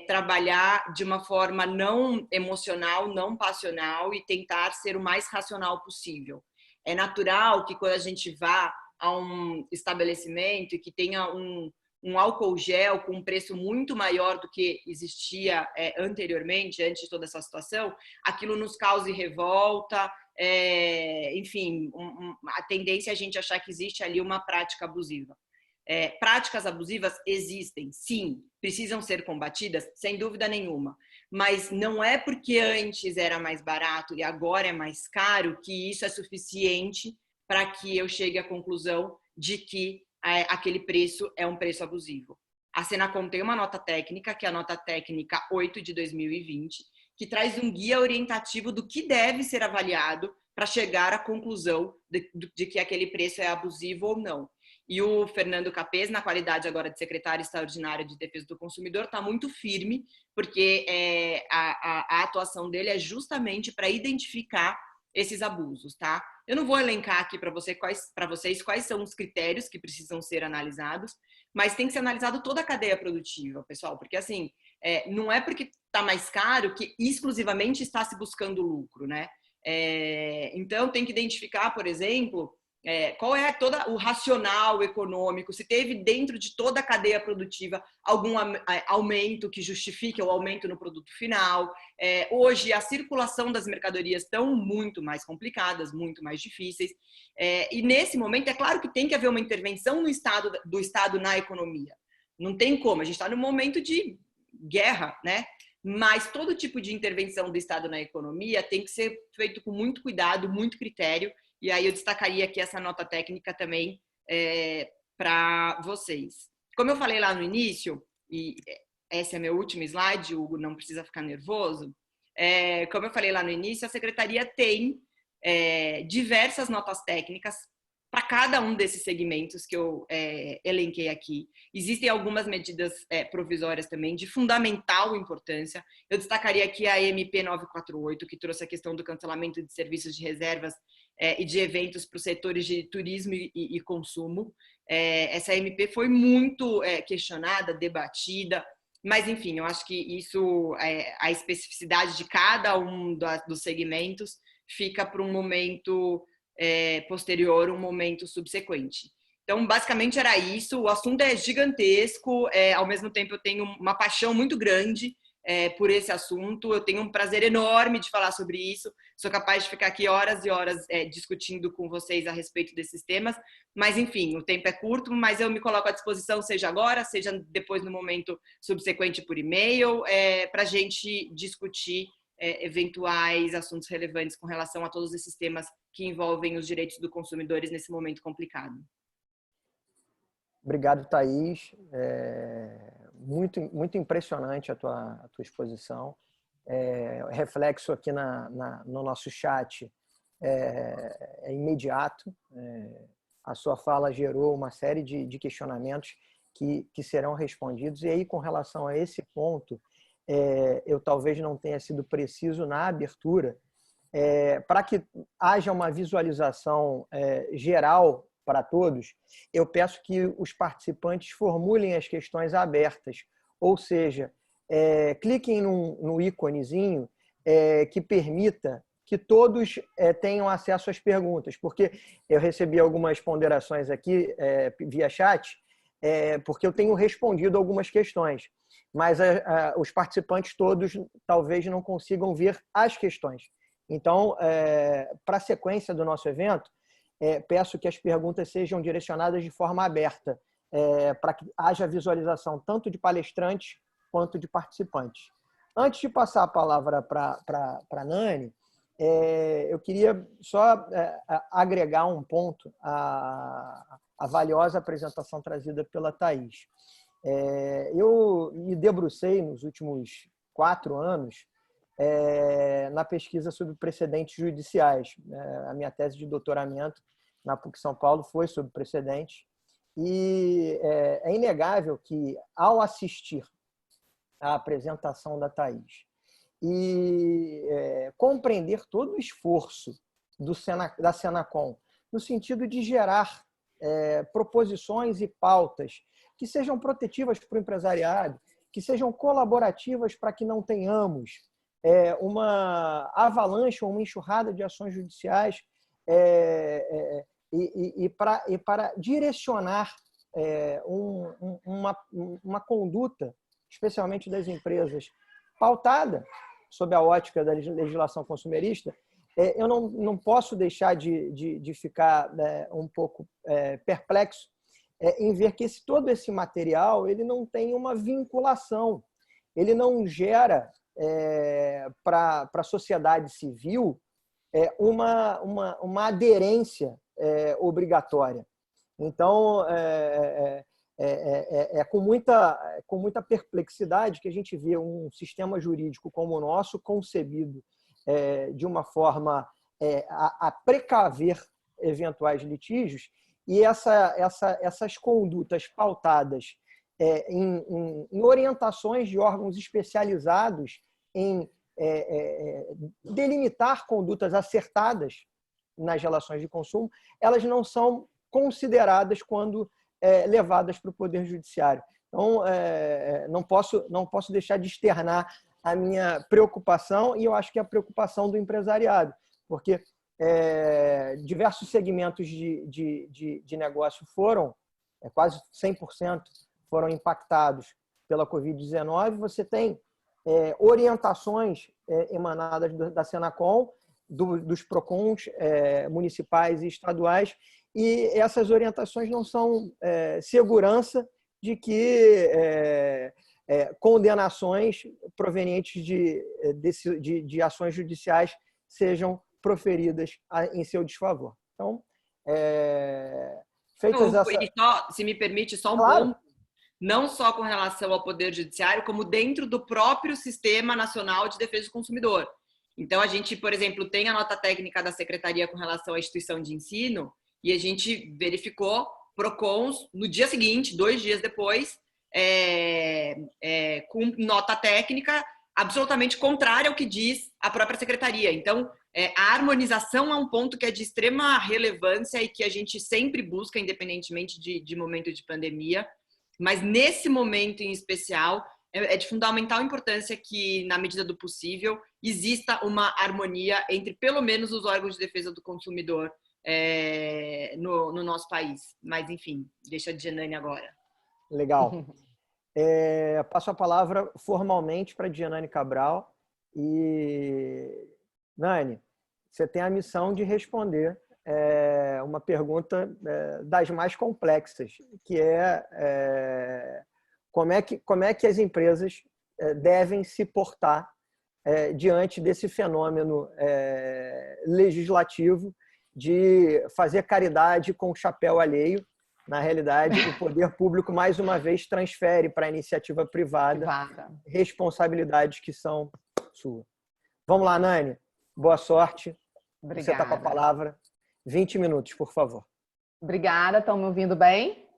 trabalhar de uma forma não emocional, não passional e tentar ser o mais racional possível. É natural que quando a gente vá a um estabelecimento e que tenha um álcool gel com um preço muito maior do que existia anteriormente, antes de toda essa situação, aquilo nos cause revolta, enfim, a tendência é a gente achar que existe ali uma prática abusiva. Práticas abusivas existem, sim, precisam ser combatidas, sem dúvida nenhuma, mas não é porque antes era mais barato e agora é mais caro que isso é suficiente para que eu chegue à conclusão de que aquele preço é um preço abusivo. A Senacom tem uma nota técnica, que é a nota técnica 8/2020, que traz um guia orientativo do que deve ser avaliado para chegar à conclusão de que aquele preço é abusivo ou não. E o Fernando Capês, na qualidade agora de secretário extraordinário de Defesa do Consumidor, está muito firme, porque a atuação dele é justamente para identificar esses abusos, tá? Eu não vou elencar aqui para vocês quais são os critérios que precisam ser analisados, mas tem que ser analisado toda a cadeia produtiva, pessoal, porque assim, não é porque está mais caro que exclusivamente está se buscando lucro, né? Então, tem que identificar, por exemplo, qual é todo o racional econômico, se teve dentro de toda a cadeia produtiva algum aumento que justifique o aumento no produto final. Hoje, a circulação das mercadorias estão muito mais complicadas, muito mais difíceis. E nesse momento, é claro que tem que haver uma intervenção do Estado na economia. Não tem como, a gente está num momento de guerra, né? Mas todo tipo de intervenção do Estado na economia tem que ser feito com muito cuidado, muito critério. E aí eu destacaria aqui essa nota técnica também para vocês. Como eu falei lá no início, e esse é meu último slide, Hugo, não precisa ficar nervoso. Como eu falei lá no início, a Secretaria tem diversas notas técnicas para cada um desses segmentos que eu elenquei aqui. Existem algumas medidas provisórias também de fundamental importância. Eu destacaria aqui a MP 948, que trouxe a questão do cancelamento de serviços de reservas e de eventos para os setores de turismo e consumo. Essa MP foi muito questionada, debatida, mas, enfim, eu acho que isso, a especificidade de cada um dos segmentos fica para um momento posterior, um momento subsequente. Então, basicamente era isso. O assunto é gigantesco. Ao mesmo tempo, eu tenho uma paixão muito grande por esse assunto. Eu tenho um prazer enorme de falar sobre isso. Sou capaz de ficar aqui horas e horas discutindo com vocês a respeito desses temas. Mas, enfim, o tempo é curto, mas eu me coloco à disposição, seja agora, seja depois no momento subsequente por e-mail, para a gente discutir eventuais assuntos relevantes com relação a todos esses temas que envolvem os direitos dos consumidores nesse momento complicado. Obrigado, Thaís. Muito impressionante a tua exposição. Reflexo aqui no nosso chat é imediato. A sua fala gerou uma série de questionamentos que serão respondidos. E aí, com relação a esse ponto, eu talvez não tenha sido preciso na abertura, para que haja uma visualização geral para todos, eu peço que os participantes formulem as questões abertas, ou seja, cliquem no íconezinho que permita que todos tenham acesso às perguntas, porque eu recebi algumas ponderações aqui via chat, porque eu tenho respondido algumas questões, mas os participantes todos talvez não consigam ver as questões. Então, para a sequência do nosso evento, peço que as perguntas sejam direcionadas de forma aberta, para que haja visualização tanto de palestrantes quanto de participantes. Antes de passar a palavra para a Nani, eu queria só agregar um ponto à valiosa apresentação trazida pela Thaís. Eu me debrucei nos últimos 4 anos na pesquisa sobre precedentes judiciais. A minha tese de doutoramento na PUC São Paulo foi sobre precedentes. E é inegável que, ao assistir à apresentação da Thaís e compreender todo o esforço da Senacom, no sentido de gerar proposições e pautas que sejam protetivas para o empresariado, que sejam colaborativas para que não tenhamos uma avalanche ou uma enxurrada de ações judiciais e para direcionar uma conduta, especialmente das empresas, pautada sob a ótica da legislação consumerista, eu não posso deixar de ficar um pouco perplexo em ver que todo esse material ele não tem uma vinculação, ele não gera para a sociedade civil uma aderência obrigatória. Então, com muita perplexidade que a gente vê um sistema jurídico como o nosso concebido de uma forma a precaver eventuais litígios, e essas condutas pautadas em orientações de órgãos especializados em delimitar condutas acertadas nas relações de consumo, elas não são consideradas quando levadas para o Poder Judiciário. Então, não posso deixar de externar a minha preocupação, e eu acho que é a preocupação do empresariado, porque diversos segmentos de negócio foram, quase 100%, foram impactados pela Covid-19. Você tem orientações emanadas da Senacom, dos PROCONs municipais e estaduais, e essas orientações não são segurança de que condenações provenientes de ações judiciais sejam proferidas em seu desfavor. Então, feitas se me permite, só um claro. ponto, não só com relação ao Poder Judiciário, como dentro do próprio Sistema Nacional de Defesa do Consumidor. Então, a gente, por exemplo, tem a nota técnica da Secretaria com relação à instituição de ensino, e a gente verificou PROCONs no dia seguinte, 2 dias depois, com nota técnica absolutamente contrária ao que diz a própria Secretaria. Então, a harmonização é um ponto que é de extrema relevância e que a gente sempre busca, independentemente de momento de pandemia. Mas, nesse momento em especial, é de fundamental importância que, na medida do possível, exista uma harmonia entre, pelo menos, os órgãos de defesa do consumidor no nosso país. Mas, enfim, deixa a Dianane agora. Legal. Passo a palavra formalmente para a Dianane Cabral. E, Nani, você tem a missão de responder uma pergunta das mais complexas, que como é que as empresas devem se portar diante desse fenômeno legislativo de fazer caridade com o chapéu alheio. Na realidade, o poder público, mais uma vez, transfere para a iniciativa privada responsabilidades que são suas. Vamos lá, Nani. Boa sorte. Obrigada. Você está com a palavra. 20 minutos, por favor. Obrigada. Estão me ouvindo bem?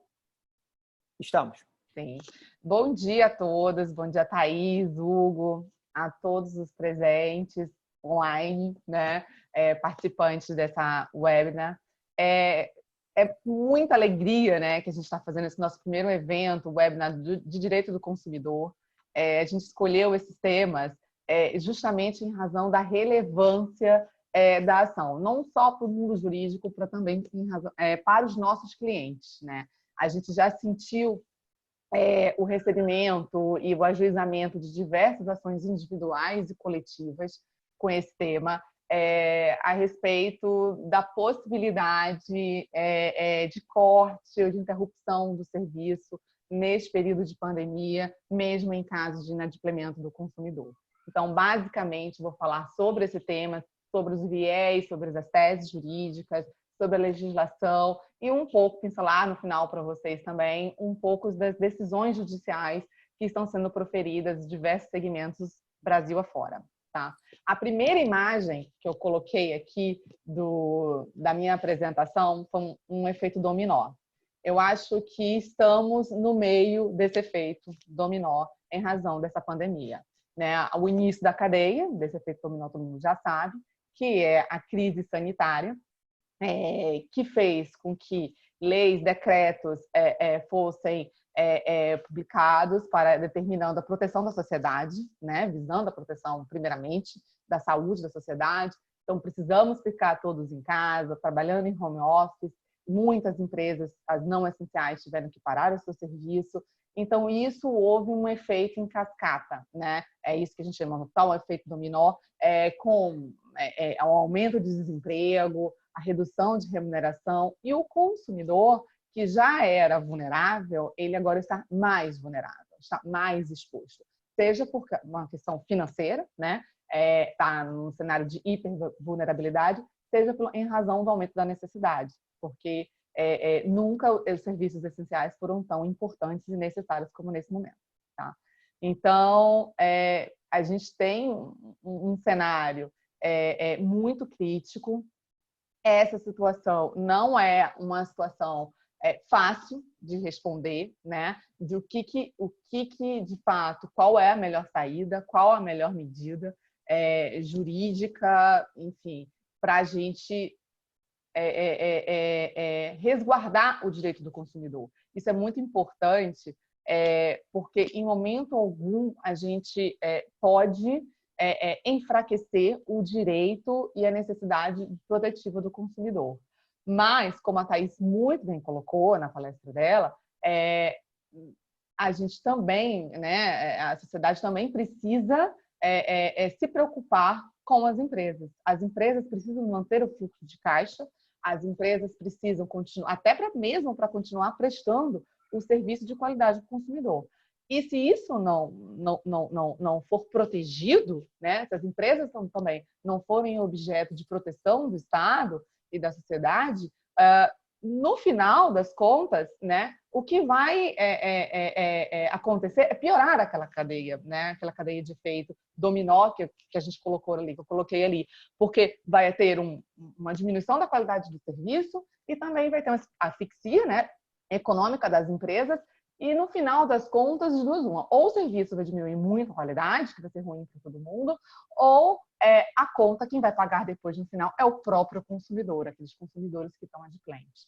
Estamos. Sim. Bom dia a todos. Bom dia, Thaís, Hugo, a todos os presentes online, né? Participantes dessa webinar. É muita alegria, né, que a gente está fazendo esse nosso primeiro evento, o webinar de direito do consumidor. A gente escolheu esses temas justamente em razão da relevância da ação, não só para o mundo jurídico, para também para os nossos clientes, né? A gente já sentiu o recebimento e o ajuizamento de diversas ações individuais e coletivas com esse tema, a respeito da possibilidade de corte ou de interrupção do serviço neste período de pandemia, mesmo em casos de inadimplemento do consumidor. Então, basicamente, vou falar sobre esse tema, sobre os viés, sobre as teses jurídicas, sobre a legislação e um pouco, pincelar no final para vocês também, um pouco das decisões judiciais que estão sendo proferidas em diversos segmentos Brasil afora. Tá? A primeira imagem que eu coloquei aqui da minha apresentação foi um efeito dominó. Eu acho que estamos no meio desse efeito dominó em razão dessa pandemia, né? O início da cadeia desse efeito dominó todo mundo já sabe, que é a crise sanitária, que fez com que leis, decretos fossem publicados determinando a proteção da sociedade, né? Visando a proteção, primeiramente, da saúde da sociedade. Então, precisamos ficar todos em casa, trabalhando em home office. Muitas empresas, as não essenciais, tiveram que parar o seu serviço. Então, isso houve um efeito em cascata, né? É isso que a gente chama de tal efeito dominó, com o aumento de desemprego, a redução de remuneração, e o consumidor, que já era vulnerável, ele agora está mais vulnerável, está mais exposto. Seja por uma questão financeira, né? Está num cenário de hipervulnerabilidade, seja em razão do aumento da necessidade, porque nunca os serviços essenciais foram tão importantes e necessários como nesse momento. Tá? Então, a gente tem um cenário muito crítico. Essa situação não é uma situação fácil de responder, né? De o que de fato, qual é a melhor saída, qual a melhor medida jurídica, enfim, para a gente resguardar o direito do consumidor. Isso é muito importante, porque em momento algum a gente pode enfraquecer o direito e a necessidade protetiva do consumidor. Mas, como a Thaís muito bem colocou na palestra dela, a gente também, né, a sociedade também precisa se preocupar com as empresas. As empresas precisam manter o fluxo de caixa, as empresas precisam continuar, até mesmo para continuar prestando o serviço de qualidade para o consumidor. E se isso não for protegido, né, se as empresas também não forem objeto de proteção do Estado e da sociedade, no final das contas, né, o que vai acontecer é piorar aquela cadeia, né, aquela cadeia de efeito dominó que a gente colocou ali, que eu coloquei ali, porque vai ter uma diminuição da qualidade do serviço e também vai ter uma asfixia, né, econômica das empresas. E no final das contas, de duas uma, ou o serviço vai diminuir muito a qualidade, que vai ser ruim para todo mundo, ou a conta, quem vai pagar depois no final é o próprio consumidor, aqueles consumidores que estão adimplentes.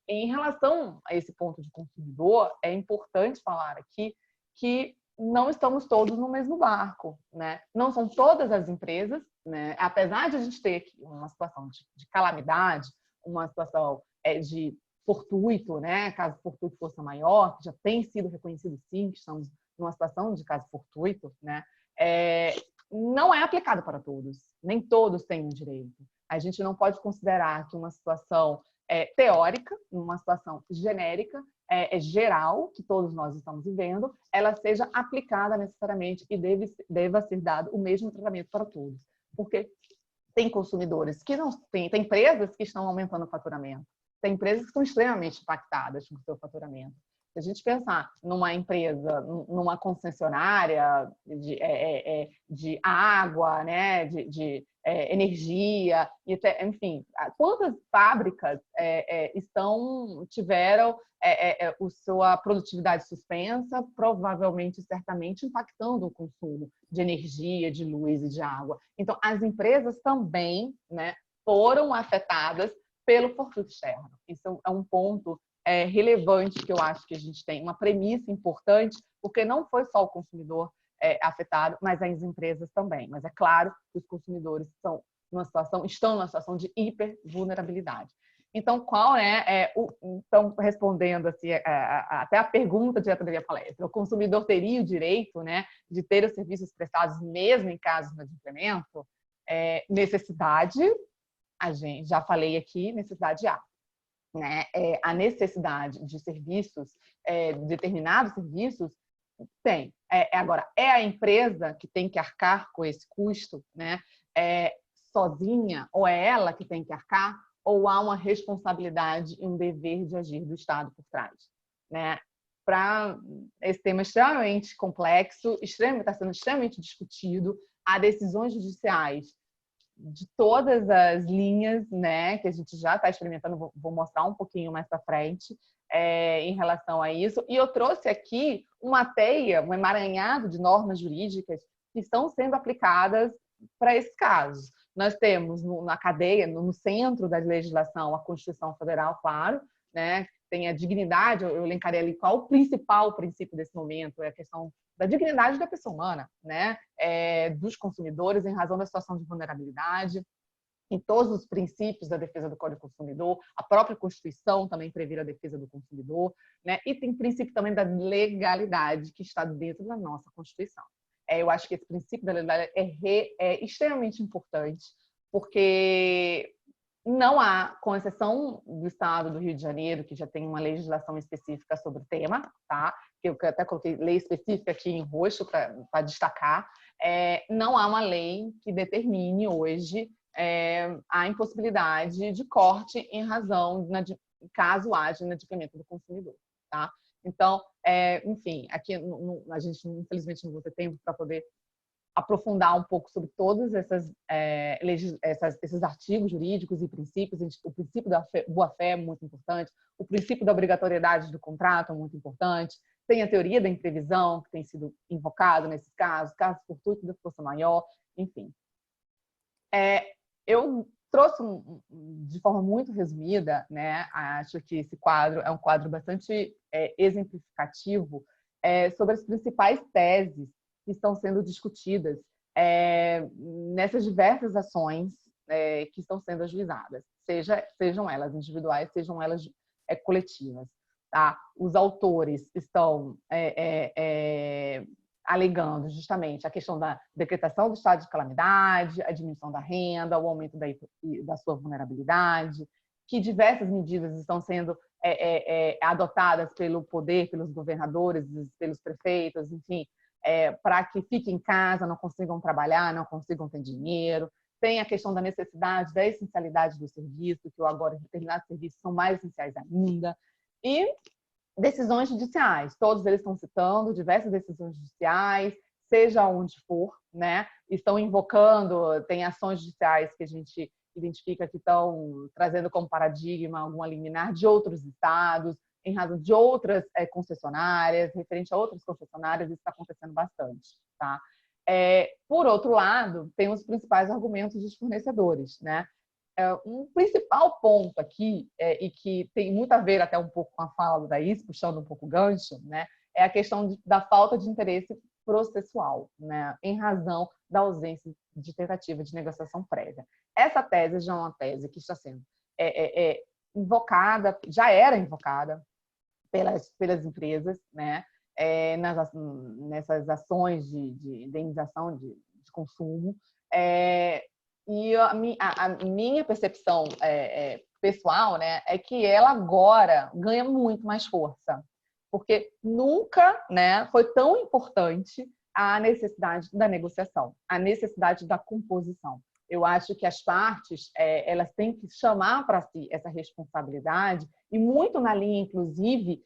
Em relação a esse ponto de consumidor, é importante falar aqui que não estamos todos no mesmo barco, né? Não são todas as empresas, né? Apesar de a gente ter aqui uma situação de calamidade, uma situação de fortuito, né? Caso fortuito força maior, que já tem sido reconhecido sim, que estamos numa situação de caso fortuito, né? Não é aplicado para todos, nem todos têm o direito. A gente não pode considerar que uma situação teórica, uma situação genérica, geral, que todos nós estamos vivendo, ela seja aplicada necessariamente e deva ser dado o mesmo tratamento para todos. Porque tem consumidores que não têm, tem empresas que estão aumentando o faturamento, tem empresas que estão extremamente impactadas com o seu faturamento. Se a gente pensar numa empresa, numa concessionária de água, né, de energia, enfim, quantas fábricas tiveram sua produtividade suspensa, provavelmente, certamente, impactando o consumo de energia, de luz e de água. Então, as empresas também, né, foram afetadas pelo fortuito externo. Isso é um ponto relevante que eu acho que a gente tem, uma premissa importante, porque não foi só o consumidor afetado, mas as empresas também. Mas é claro que os consumidores estão numa situação de hipervulnerabilidade. Então, então, respondendo assim, até a pergunta direta da minha palestra, o consumidor teria o direito, né, de ter os serviços prestados mesmo em casos de inadimplemento? Necessidade, a gente já falei aqui, necessidade há. Né? A necessidade de serviços, determinados serviços, tem. Agora, é a empresa que tem que arcar com esse custo, né? Sozinha, ou é ela que tem que arcar, ou há uma responsabilidade e um dever de agir do Estado por trás, né? Esse tema extremamente complexo, está sendo extremamente discutido, há decisões judiciais de todas as linhas, né, que a gente já está experimentando, vou mostrar um pouquinho mais para frente em relação a isso. E eu trouxe aqui uma teia, um emaranhado de normas jurídicas que estão sendo aplicadas para esses casos. Nós temos na cadeia, no centro da legislação, a Constituição Federal, claro, né, tem a dignidade, eu elencarei ali qual o principal princípio desse momento, é a questão da dignidade da pessoa humana, né, dos consumidores em razão da situação de vulnerabilidade, em todos os princípios da defesa do Código do Consumidor, a própria Constituição também prevê a defesa do consumidor, né, e tem princípio também da legalidade que está dentro da nossa Constituição. Eu acho que esse princípio da legalidade é extremamente importante, porque não há, com exceção do Estado do Rio de Janeiro, que já tem uma legislação específica sobre o tema, tá? Que eu até coloquei lei específica aqui em roxo para destacar, não há uma lei que determine hoje a impossibilidade de corte em razão, caso haja inadimplemento do consumidor, tá? Então, enfim, aqui a gente, infelizmente, não vai ter tempo para poder aprofundar um pouco sobre todos esses artigos jurídicos e princípios. O princípio da boa-fé é muito importante, o princípio da obrigatoriedade do contrato é muito importante, tem a teoria da imprevisão, que tem sido invocado nesses casos fortuitos da força maior, enfim. Eu trouxe de forma muito resumida, né? Acho que esse quadro é um quadro bastante exemplificativo sobre as principais teses que estão sendo discutidas nessas diversas ações que estão sendo ajuizadas, sejam elas individuais, sejam elas coletivas. Tá? Os autores estão alegando justamente a questão da decretação do estado de calamidade, a diminuição da renda, o aumento da sua vulnerabilidade, que diversas medidas estão sendo adotadas pelo poder, pelos governadores, pelos prefeitos, enfim, para que fiquem em casa, não consigam trabalhar, não consigam ter dinheiro. Tem a questão da necessidade, da essencialidade do serviço, que agora determinados serviços são mais essenciais ainda. E decisões judiciais, todos eles estão citando diversas decisões judiciais, seja onde for, né? Estão invocando, tem ações judiciais que a gente identifica que estão trazendo como paradigma alguma liminar de outros estados, em razão de outras concessionárias, referente a outras concessionárias, isso está acontecendo bastante, tá? Por outro lado, tem os principais argumentos dos fornecedores, né? Um principal ponto aqui, e que tem muito a ver até um pouco com a fala da Is, puxando um pouco o gancho, né? É a questão da falta de interesse processual, né? Em razão da ausência de tentativa de negociação prévia. Essa tese já é uma tese que está sendo invocada, já era invocada pelas empresas, né? Nessas ações de indenização de consumo. E a minha percepção pessoal, né, é que ela agora ganha muito mais força, porque nunca, né, foi tão importante a necessidade da negociação, a necessidade da composição. Eu acho que as partes elas têm que chamar para si essa responsabilidade, e muito na linha, inclusive,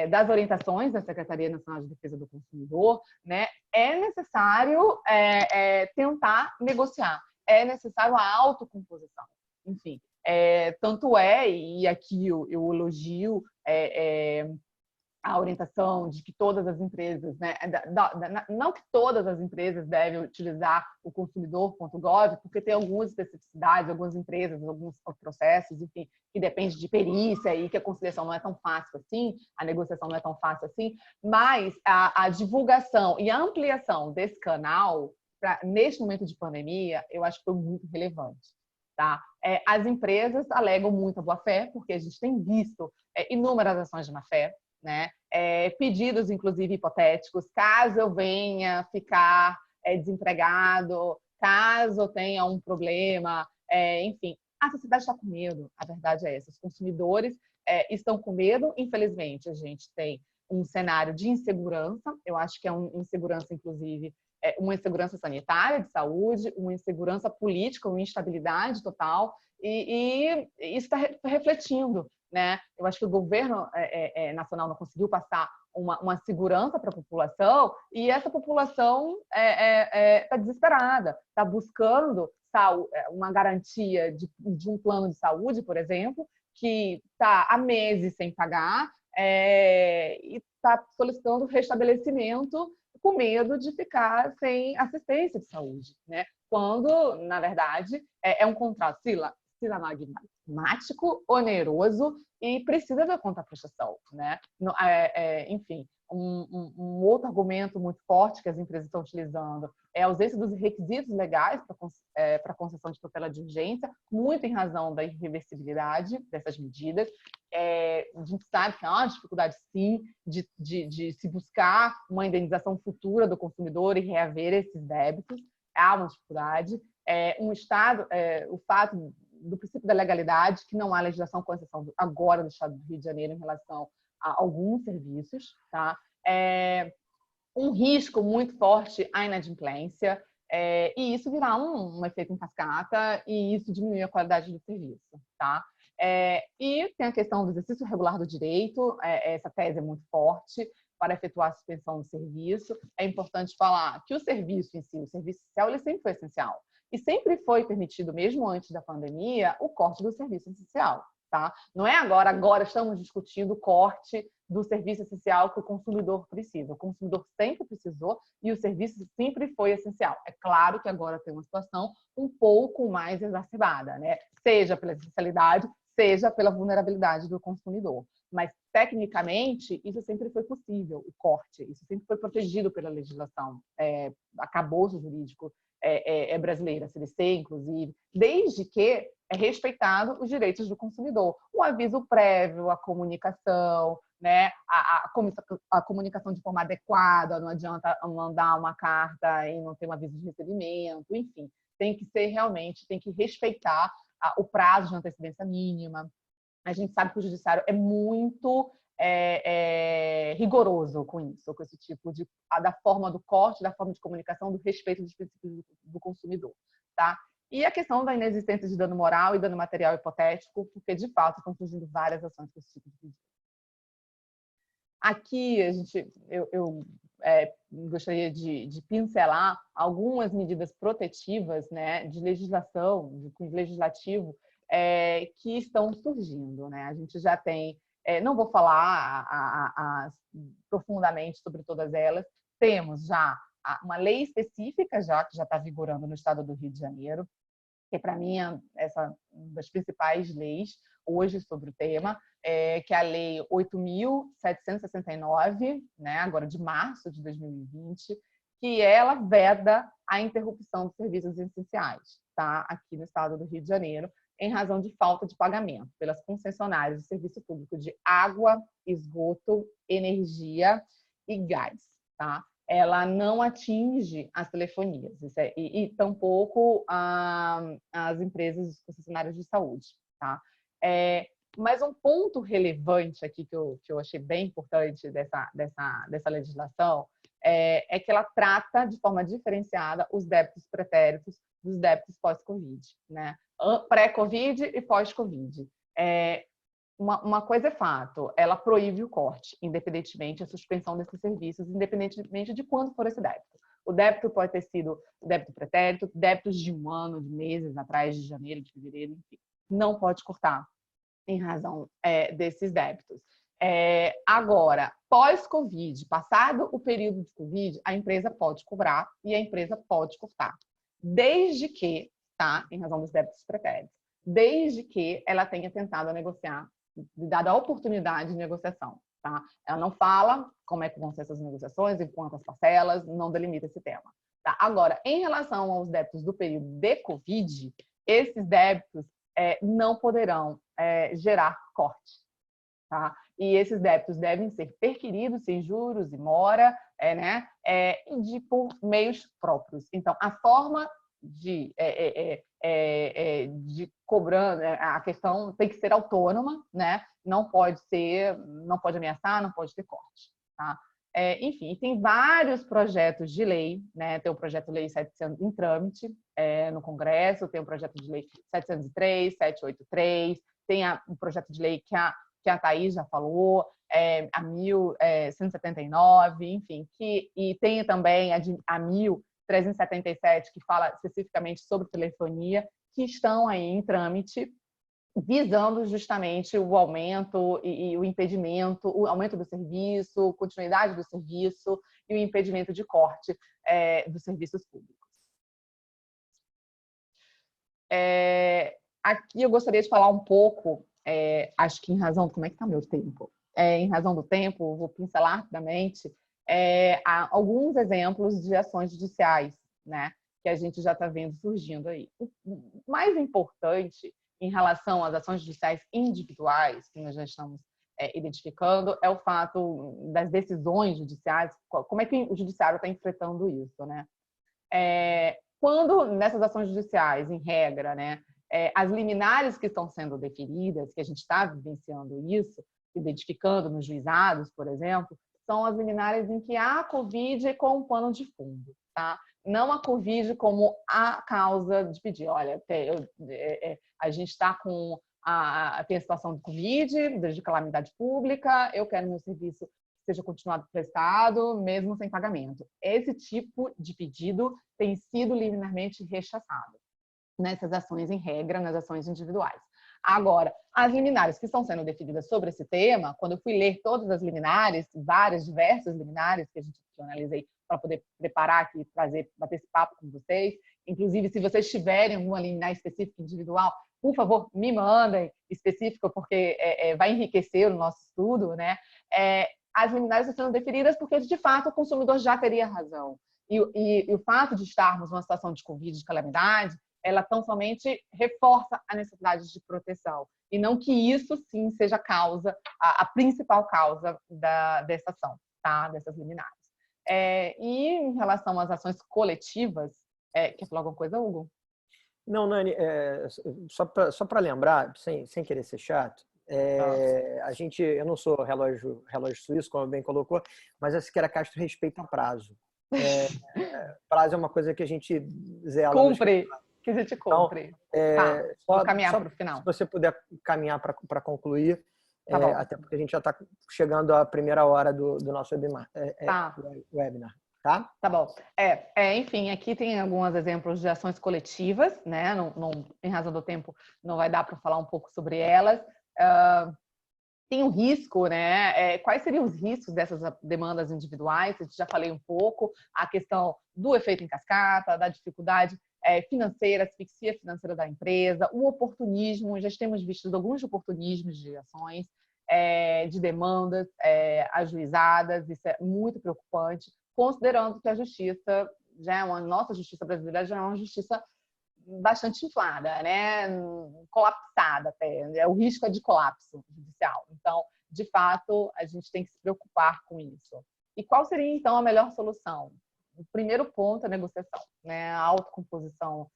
das orientações da Secretaria Nacional de Defesa do Consumidor, né, é necessário tentar negociar, é necessário a autocomposição. Enfim, tanto e aqui eu elogio a orientação de que todas as empresas, né, não que todas as empresas devem utilizar o consumidor.gov, porque tem algumas especificidades, algumas empresas, alguns processos, enfim, que depende de perícia e que a conciliação não é tão fácil assim, a negociação não é tão fácil assim, mas a divulgação e a ampliação desse canal, neste momento de pandemia, eu acho que foi muito relevante. Tá? As empresas alegam muita boa-fé, porque a gente tem visto inúmeras ações de má-fé, né? Pedidos, inclusive, hipotéticos, caso eu venha ficar desempregado, caso eu tenha um problema, enfim. A sociedade está com medo, a verdade é essa. Os consumidores estão com medo, infelizmente. A gente tem um cenário de insegurança, eu acho que é uma insegurança, inclusive, uma insegurança sanitária, de saúde, uma insegurança política, uma instabilidade total, e isso está refletindo, né? Eu acho que o governo nacional não conseguiu passar uma segurança para a população, e essa população está desesperada, está buscando uma garantia de um plano de saúde, por exemplo, que está há meses sem pagar, e está solicitando restabelecimento com medo de ficar sem assistência de saúde, né? Quando, na verdade, é um contrato silamagmático, oneroso e precisa da contraprestação, né? Enfim, um outro argumento muito forte que as empresas estão utilizando é a ausência dos requisitos legais para a concessão de tutela de urgência, muito em razão da irreversibilidade dessas medidas. A gente sabe que há uma dificuldade, sim, de se buscar uma indenização futura do consumidor e reaver esses débitos. Há uma dificuldade. Um Estado, o fato do princípio da legalidade, que não há legislação com exceção agora do Estado do Rio de Janeiro em relação a alguns serviços, tá? Um risco muito forte à inadimplência, e isso virá um efeito em cascata, e isso diminui a qualidade do serviço, tá? E tem a questão do exercício regular do direito, essa tese é muito forte para efetuar a suspensão do serviço. É importante falar que o serviço em si, o serviço social, ele sempre foi essencial. E sempre foi permitido, mesmo antes da pandemia, o corte do serviço essencial. Tá? Não é agora estamos discutindo o corte do serviço essencial que o consumidor precisa. O consumidor sempre precisou e o serviço sempre foi essencial. É claro que agora tem uma situação um pouco mais exacerbada, né? Seja pela essencialidade, seja pela vulnerabilidade do consumidor. Mas, tecnicamente, isso sempre foi possível, o corte. Isso sempre foi protegido pela legislação, arcabouço jurídico brasileira, a CDC, inclusive, desde que é respeitado os direitos do consumidor. O aviso prévio, a comunicação, né? a comunicação de forma adequada, não adianta mandar uma carta e não ter um aviso de recebimento, enfim, tem que ser realmente, tem que respeitar o prazo de antecedência mínima. A gente sabe que o judiciário é muito rigoroso com isso, com esse tipo da forma do corte, da forma de comunicação, do respeito dos princípios do consumidor, tá? E a questão da inexistência de dano moral e dano material hipotético, porque, de fato, estão surgindo várias ações com esse tipo de pedido. Aqui, eu gostaria de pincelar algumas medidas protetivas, né, de legislação, de cunho legislativo, que estão surgindo, né? A gente já tem, não vou falar profundamente sobre todas elas, temos já uma lei específica que já está vigorando no estado do Rio de Janeiro, que para mim é uma das principais leis hoje sobre o tema, que é a Lei 8.769, né, agora de março de 2020, que ela veda a interrupção dos serviços essenciais, tá? Aqui no estado do Rio de Janeiro, em razão de falta de pagamento pelas concessionárias de serviço público de água, esgoto, energia e gás, tá? Ela não atinge as telefonias e tampouco as empresas concessionárias de saúde, tá? Mas um ponto relevante aqui que eu achei bem importante dessa legislação é que ela trata de forma diferenciada os débitos pretéritos dos débitos pós-Covid, né? Pré-Covid e pós-Covid. Uma coisa é fato, ela proíbe o corte, independentemente da suspensão desses serviços, independentemente de quando for esse débito. O débito pode ter sido débito pretérito, débitos de um ano, de meses atrás, de janeiro, de fevereiro, enfim. Não pode cortar em razão desses débitos. Agora, pós-Covid, passado o período de Covid, a empresa pode cobrar e a empresa pode cortar. Desde que, tá, em razão dos débitos pretéritos, desde que ela tenha tentado negociar, dada a oportunidade de negociação. Tá? Ela não fala como é que vão ser essas negociações, em quantas parcelas, não delimita esse tema. Tá? Agora, em relação aos débitos do período de Covid, esses débitos não poderão gerar corte. Tá? E esses débitos devem ser perquiridos sem juros e mora, né? Por meios próprios. Então, a forma de cobrando, a questão tem que ser autônoma, né? Não pode ameaçar, não pode ter corte. Tá? Enfim, tem vários projetos de lei, né? Tem o projeto de lei 700 em trâmite no Congresso, tem o projeto de lei 703, 783, tem o projeto de lei que a Thaís já falou, a 1179, enfim, e tem também a 1377, que fala especificamente sobre telefonia, que estão aí em trâmite, visando justamente o aumento e o impedimento, o aumento do serviço, continuidade do serviço e o impedimento de corte dos serviços públicos. Aqui eu gostaria de falar um pouco, acho que em razão... Como é que está meu tempo? Em razão do tempo, vou pincelar rapidamente há alguns exemplos de ações judiciais, né, que a gente já está vendo surgindo aí. O mais importante em relação às ações judiciais individuais, que nós já estamos identificando, é o fato das decisões judiciais, como é que o judiciário está enfrentando isso, né? Quando nessas ações judiciais, em regra, né, as liminares que estão sendo deferidas, que a gente está vivenciando isso, identificando nos juizados, por exemplo, são as liminares em que há a Covid com um pano de fundo, tá? Não a Covid como a causa de pedir. Olha, a gente está com tem a situação de Covid, de calamidade pública, eu quero meu serviço seja continuado prestado, mesmo sem pagamento. Esse tipo de pedido tem sido liminarmente rechaçado nessas ações em regra, nas ações individuais. Agora, as liminares que estão sendo definidas sobre esse tema, quando eu fui ler todas as liminares, diversas liminares que eu analisei para poder preparar aqui e bater esse papo com vocês, inclusive se vocês tiverem alguma liminar específica individual, por favor, me mandem específica, porque vai enriquecer o nosso estudo, né? As liminares estão sendo definidas porque, de fato, o consumidor já teria razão. E o fato de estarmos numa situação de Covid, de calamidade, ela tão somente reforça a necessidade de proteção. E não que isso, sim, seja a principal causa dessa ação, tá? Dessas liminares. E em relação às ações coletivas, quer falar alguma coisa, Hugo? Não, Nani, só para lembrar, sem querer ser chato, eu não sou relógio suíço, como bem colocou, mas a Siqueira Castro respeita prazo. Prazo é uma coisa que a gente zela. Cumpre, que a gente cumpre. Então, vou caminhar para o final. Se você puder caminhar para concluir, tá até porque a gente já está chegando à primeira hora do nosso webinar. Tá? Tá bom. Enfim, aqui tem alguns exemplos de ações coletivas, né? Em razão do tempo, não vai dar para falar um pouco sobre elas. Tem o risco, né? Quais seriam os riscos dessas demandas individuais? Eu já falei um pouco. A questão do efeito em cascata, da dificuldade financeira, asfixia financeira da empresa, o oportunismo. Já temos visto alguns oportunismos de ações, de demandas ajuizadas. Isso é muito preocupante, considerando que a justiça nossa justiça brasileira já é uma justiça bastante inflada, né? Colapsada até. O risco é de colapso judicial. Então, de fato, a gente tem que se preocupar com isso. E qual seria, então, a melhor solução? O primeiro ponto é a negociação, né? A autocomposição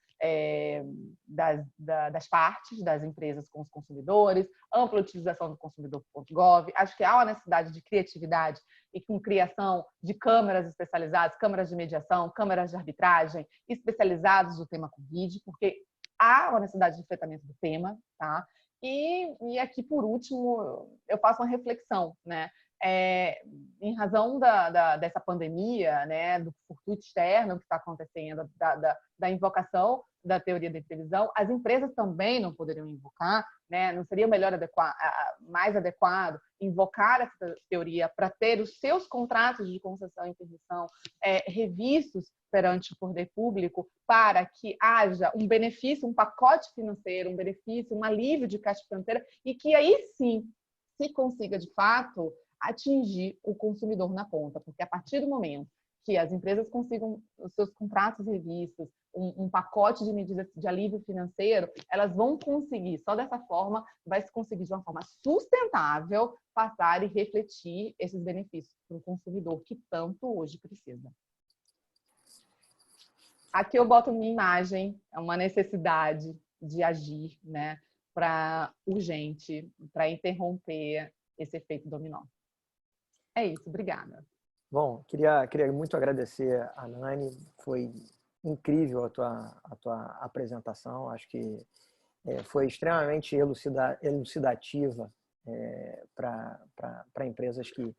das partes, das empresas com os consumidores, ampla utilização do consumidor.gov. Acho que há uma necessidade de criatividade e com criação de câmaras especializadas, câmaras de mediação, câmaras de arbitragem especializadas no tema Covid, porque há uma necessidade de enfrentamento do tema, tá? E aqui, por último, eu faço uma reflexão, né? Em razão dessa pandemia, né, do fortuito externo que está acontecendo, da invocação da teoria da previsão, as empresas também não poderiam invocar, né? Não seria mais adequado invocar essa teoria para ter os seus contratos de concessão e permissão revistos perante o poder público para que haja um benefício, um pacote financeiro, um benefício, um alívio de caixa financeira e que aí sim se consiga, de fato, atingir o consumidor na ponta, porque a partir do momento que as empresas consigam os seus contratos revistos, um pacote de medidas de alívio financeiro, elas vão conseguir, só dessa forma, vai se conseguir de uma forma sustentável passar e refletir esses benefícios para o consumidor que tanto hoje precisa. Aqui eu boto minha imagem, é uma necessidade de agir, né, urgente, para interromper esse efeito dominó. É isso, obrigada. Bom, queria muito agradecer a Nani, foi incrível a tua apresentação, acho que foi extremamente elucidativa para empresas que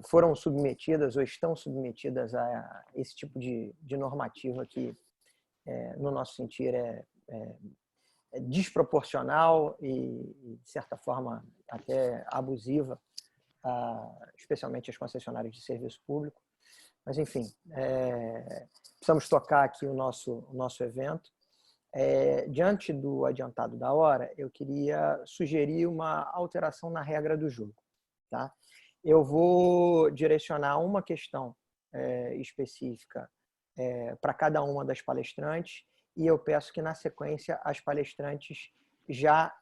foram submetidas ou estão submetidas a esse tipo de normativa que, no nosso sentir, é desproporcional e, de certa forma, até abusiva, especialmente as concessionárias de serviço público. Mas, enfim, precisamos tocar aqui o nosso evento. Diante do adiantado da hora, eu queria sugerir uma alteração na regra do jogo. Tá? Eu vou direcionar uma questão específica para cada uma das palestrantes e eu peço que, na sequência, as palestrantes já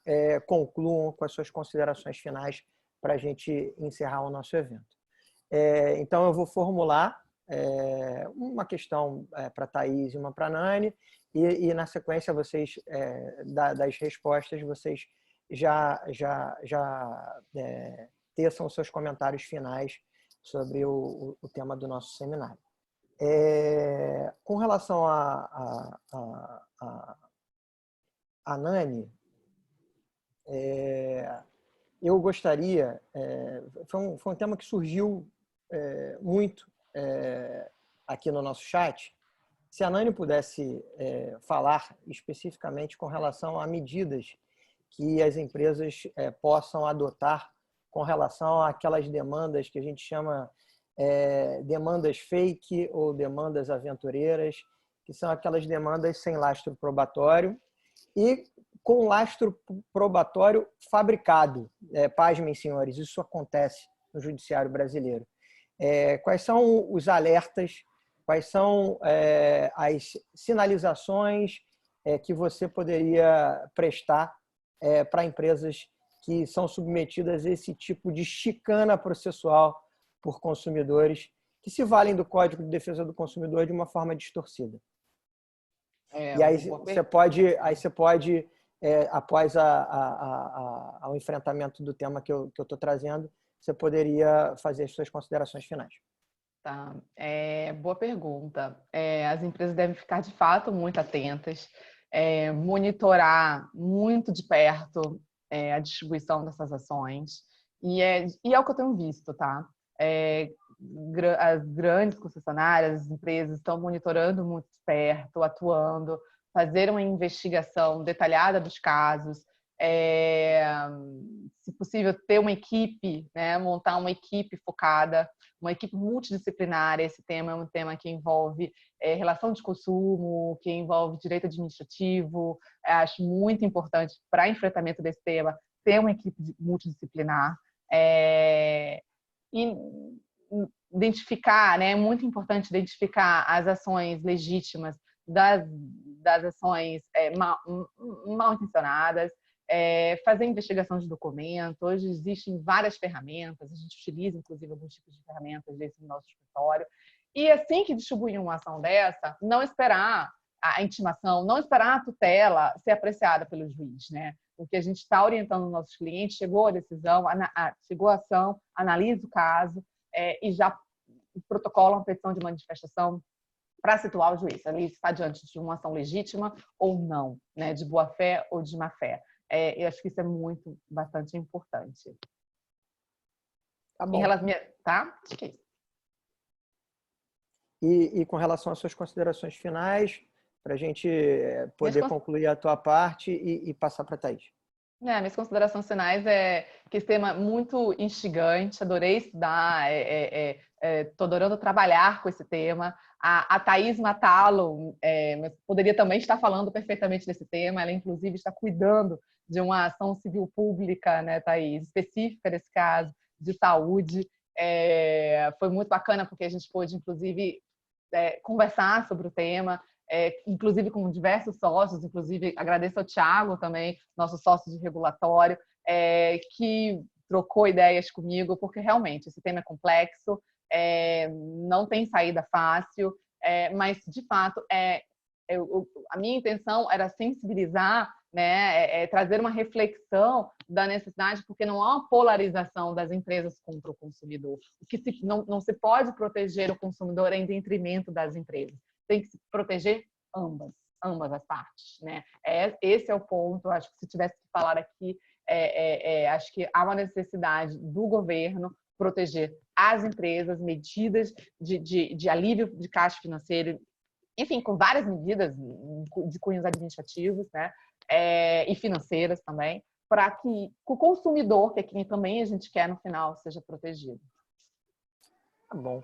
concluam com as suas considerações finais para a gente encerrar o nosso evento. Então, eu vou formular uma questão para a Thaís e uma para a Nani, e na sequência, vocês, das respostas, vocês já teçam os seus comentários finais sobre o tema do nosso seminário. Com relação a Nani, eu gostaria, foi um tema que surgiu muito aqui no nosso chat, se a Nani pudesse falar especificamente com relação a medidas que as empresas possam adotar com relação àquelas demandas que a gente chama demandas fake ou demandas aventureiras, que são aquelas demandas sem lastro probatório e com lastro probatório fabricado. Pasmem, senhores, isso acontece no judiciário brasileiro. Quais são os alertas, quais são as sinalizações que você poderia prestar para empresas que são submetidas a esse tipo de chicana processual por consumidores que se valem do Código de Defesa do Consumidor de uma forma distorcida? E aí você pode, após o enfrentamento do tema que eu estou trazendo, você poderia fazer as suas considerações finais. Tá. Boa pergunta. As empresas devem ficar, de fato, muito atentas, monitorar muito de perto a distribuição dessas ações. E é o que eu tenho visto, tá? As grandes concessionárias, as empresas estão monitorando muito de perto, atuando, fazer uma investigação detalhada dos casos, se possível ter uma equipe, né, montar uma equipe focada, uma equipe multidisciplinar. Esse tema é um tema que envolve relação de consumo, que envolve direito administrativo. Acho muito importante para enfrentamento desse tema ter uma equipe multidisciplinar. E identificar, né? É muito importante identificar as ações legítimas das ações mal intencionadas, fazer investigação de documento. Hoje existem várias ferramentas, a gente utiliza, inclusive, alguns tipos de ferramentas desse no nosso escritório. E assim que distribuir uma ação dessa, não esperar a intimação, não esperar a tutela ser apreciada pelo juiz, né? O que a gente está orientando os nossos clientes, chegou a decisão, chegou a ação, analisa o caso e já protocola uma petição de manifestação para situar o juiz. Ali está diante de uma ação legítima ou não, né? De boa fé ou de má fé. Eu acho que isso é bastante importante. Tá bom. Em relação, tá? Acho que é isso. E com relação às suas considerações finais, para a gente poder concluir a tua parte e passar para a Thaís. Minhas considerações finais que esse tema é muito instigante, adorei estudar, estou adorando trabalhar com esse tema. A Thaís Matalo poderia também estar falando perfeitamente desse tema, ela inclusive está cuidando de uma ação civil pública, né, Thaís, específica desse caso, de saúde. Foi muito bacana porque a gente pôde, inclusive, conversar sobre o tema, inclusive com diversos sócios, inclusive agradeço ao Thiago também, nosso sócio de regulatório, que trocou ideias comigo, porque realmente esse tema é complexo, não tem saída fácil, mas de fato a minha intenção era sensibilizar, né, trazer uma reflexão da necessidade, porque não há uma polarização das empresas contra o consumidor. Não se pode proteger o consumidor em detrimento das empresas. Tem que se proteger ambas as partes, né? Esse é o ponto. Acho que se tivesse que falar aqui, acho que há uma necessidade do governo proteger as empresas, medidas de alívio de caixa financeiro, enfim, com várias medidas de cunhos administrativos, né? E financeiras também, para que o consumidor, que é quem também a gente quer no final, seja protegido. Tá bom.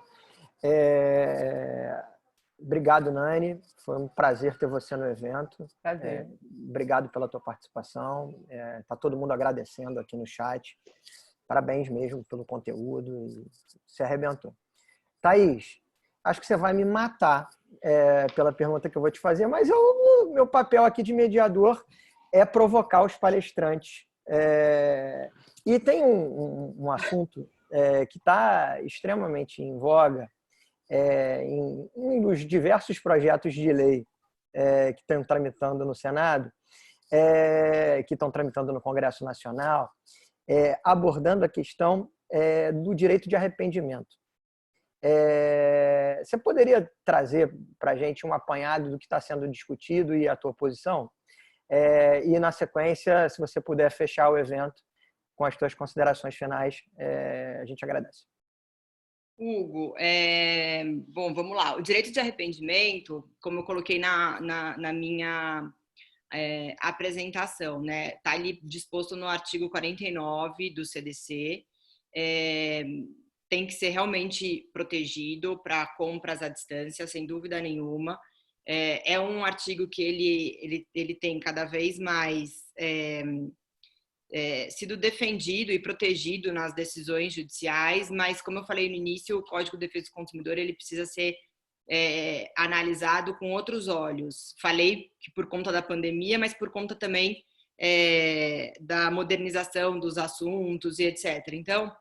Obrigado, Nani. Foi um prazer ter você no evento. Prazer. Obrigado pela tua participação. Tá todo mundo agradecendo aqui no chat. Parabéns mesmo pelo conteúdo. Você arrebentou. Thaís, acho que você vai me matar pela pergunta que eu vou te fazer, mas meu papel aqui de mediador é provocar os palestrantes. E tem um assunto que está extremamente em voga em um dos diversos projetos de lei que estão tramitando no Senado, que estão tramitando no Congresso Nacional, abordando a questão do direito de arrependimento. Você poderia trazer para a gente um apanhado do que está sendo discutido e a tua posição? E, na sequência, se você puder fechar o evento com as tuas considerações finais, a gente agradece. Hugo, bom, vamos lá. O direito de arrependimento, como eu coloquei na minha apresentação, né, está ali disposto no artigo 49 do CDC, tem que ser realmente protegido para compras à distância, sem dúvida nenhuma. É um artigo que ele tem cada vez mais sido defendido e protegido nas decisões judiciais, mas, como eu falei no início, o Código de Defesa do Consumidor ele precisa ser analisado com outros olhos. Falei que por conta da pandemia, mas por conta também da modernização dos assuntos e etc. Então,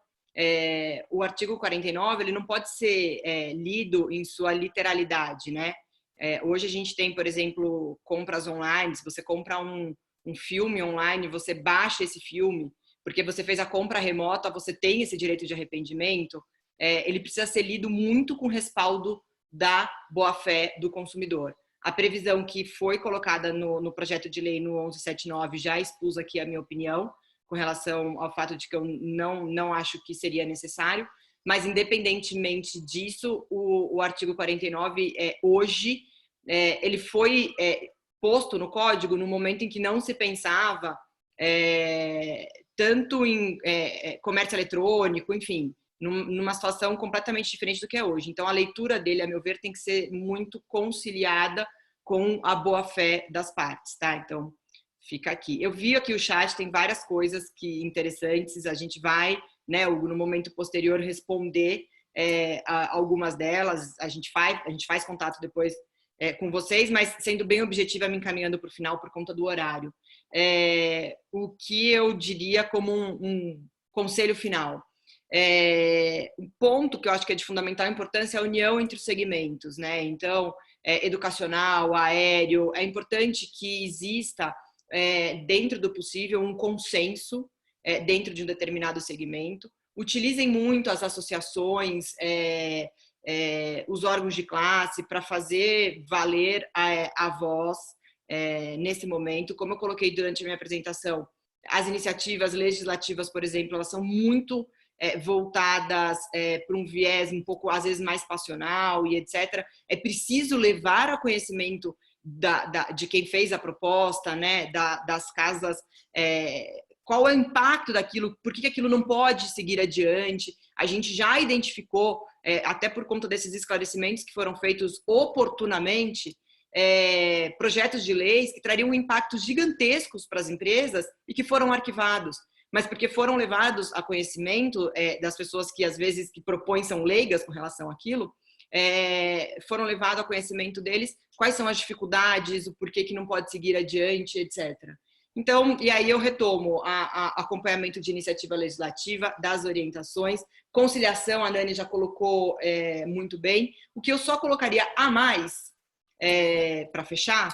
o artigo 49 ele não pode ser lido em sua literalidade, né? Hoje a gente tem, por exemplo, compras online. Se você compra um filme online, você baixa esse filme, porque você fez a compra remota, você tem esse direito de arrependimento, ele precisa ser lido muito com respaldo da boa-fé do consumidor. A previsão que foi colocada no projeto de lei no 1179, já expus aqui a minha opinião, com relação ao fato de que eu não acho que seria necessário, mas independentemente disso, o artigo 49, hoje, ele foi posto no código no momento em que não se pensava tanto em comércio eletrônico, enfim, numa situação completamente diferente do que é hoje. Então, a leitura dele, a meu ver, tem que ser muito conciliada com a boa-fé das partes, tá? Então, fica aqui. Eu vi aqui o chat, tem várias coisas interessantes, a gente vai, né, no momento posterior, responder algumas delas, a gente faz contato depois com vocês, mas sendo bem objetiva, me encaminhando para o final por conta do horário. O que eu diria como um conselho final? Um ponto que eu acho que é de fundamental importância é a união entre os segmentos, né? Então, educacional, aéreo, é importante que exista, dentro do possível, um consenso dentro de um determinado segmento. Utilizem muito as associações, os órgãos de classe para fazer valer a voz nesse momento. Como eu coloquei durante a minha apresentação, as iniciativas legislativas, por exemplo, elas são muito voltadas para um viés um pouco, às vezes, mais passional e etc. É preciso levar a conhecimento de quem fez a proposta, né, das casas, qual é o impacto daquilo, por que aquilo não pode seguir adiante. A gente já identificou, até por conta desses esclarecimentos que foram feitos oportunamente, projetos de leis que trariam impactos gigantescos para as empresas e que foram arquivados, mas porque foram levados a conhecimento das pessoas que às vezes que propõem são leigas com relação àquilo, foram levados a conhecimento deles quais são as dificuldades, o porquê que não pode seguir adiante, etc. Então, e aí eu retomo a acompanhamento de iniciativa legislativa, das orientações, conciliação, a Nani já colocou muito bem. O que eu só colocaria a mais, para fechar,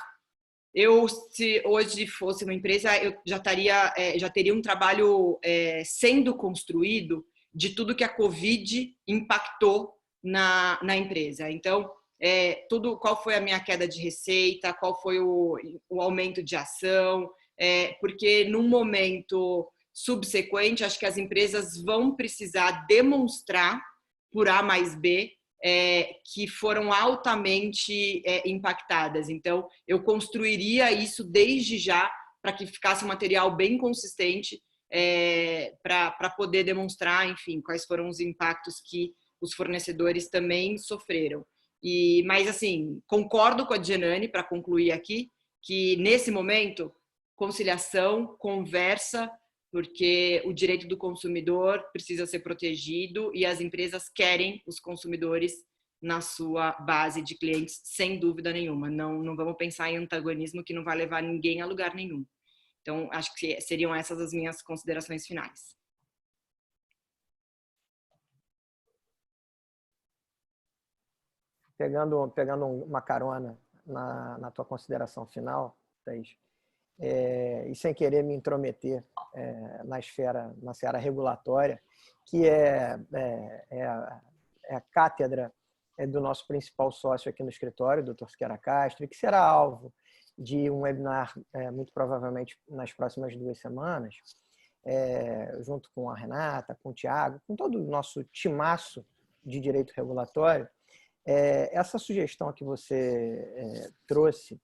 se hoje fosse uma empresa, eu já teria um trabalho sendo construído de tudo que a Covid impactou na empresa. Então, qual foi a minha queda de receita, qual foi o aumento de ação, porque num momento subsequente, acho que as empresas vão precisar demonstrar por A mais B que foram altamente impactadas. Então, eu construiria isso desde já para que ficasse um material bem consistente para poder demonstrar, enfim, quais foram os impactos que os fornecedores também sofreram. Mas, assim, concordo com a Djenane, para concluir aqui, que nesse momento, conciliação, conversa, porque o direito do consumidor precisa ser protegido e as empresas querem os consumidores na sua base de clientes, sem dúvida nenhuma. Não vamos pensar em antagonismo que não vai levar ninguém a lugar nenhum. Então, acho que seriam essas as minhas considerações finais. Pegando uma carona na tua consideração final, Thaís, e sem querer me intrometer na seara regulatória, que é a cátedra do nosso principal sócio aqui no escritório, Dr. Siqueira Castro, e que será alvo de um webinar, muito provavelmente nas próximas 2 semanas, junto com a Renata, com o Tiago, com todo o nosso timaço de direito regulatório. Essa sugestão que você trouxe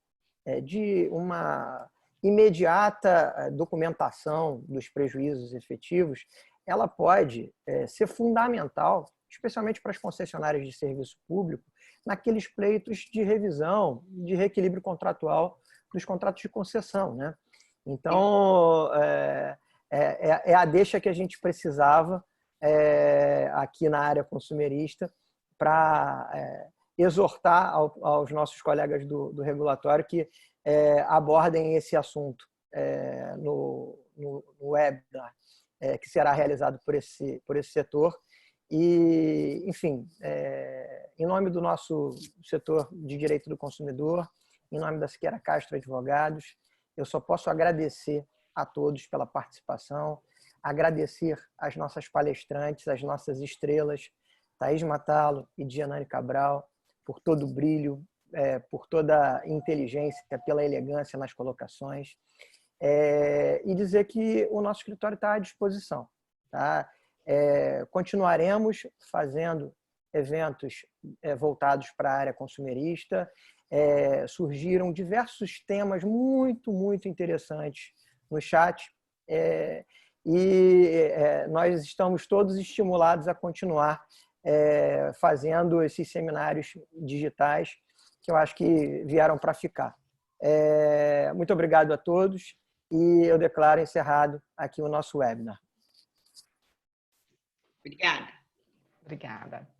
de uma imediata documentação dos prejuízos efetivos, ela pode ser fundamental, especialmente para as concessionárias de serviço público, naqueles pleitos de revisão, de reequilíbrio contratual dos contratos de concessão, né? Então, é a deixa que a gente precisava aqui na área consumerista para exortar aos nossos colegas do regulatório que abordem esse assunto no webinar que será realizado por esse setor. E, enfim, em nome do nosso setor de direito do consumidor, em nome da Siqueira Castro Advogados, eu só posso agradecer a todos pela participação, agradecer às nossas palestrantes, às nossas estrelas, Thaís Matalo e Djenane Cabral, por todo o brilho, por toda a inteligência, pela elegância nas colocações, e dizer que o nosso escritório está à disposição. Tá? Continuaremos fazendo eventos voltados para a área consumerista. Surgiram diversos temas muito, muito interessantes no chat, e nós estamos todos estimulados a continuar fazendo esses seminários digitais que eu acho que vieram para ficar. Muito obrigado a todos e eu declaro encerrado aqui o nosso webinar. Obrigada. Obrigada.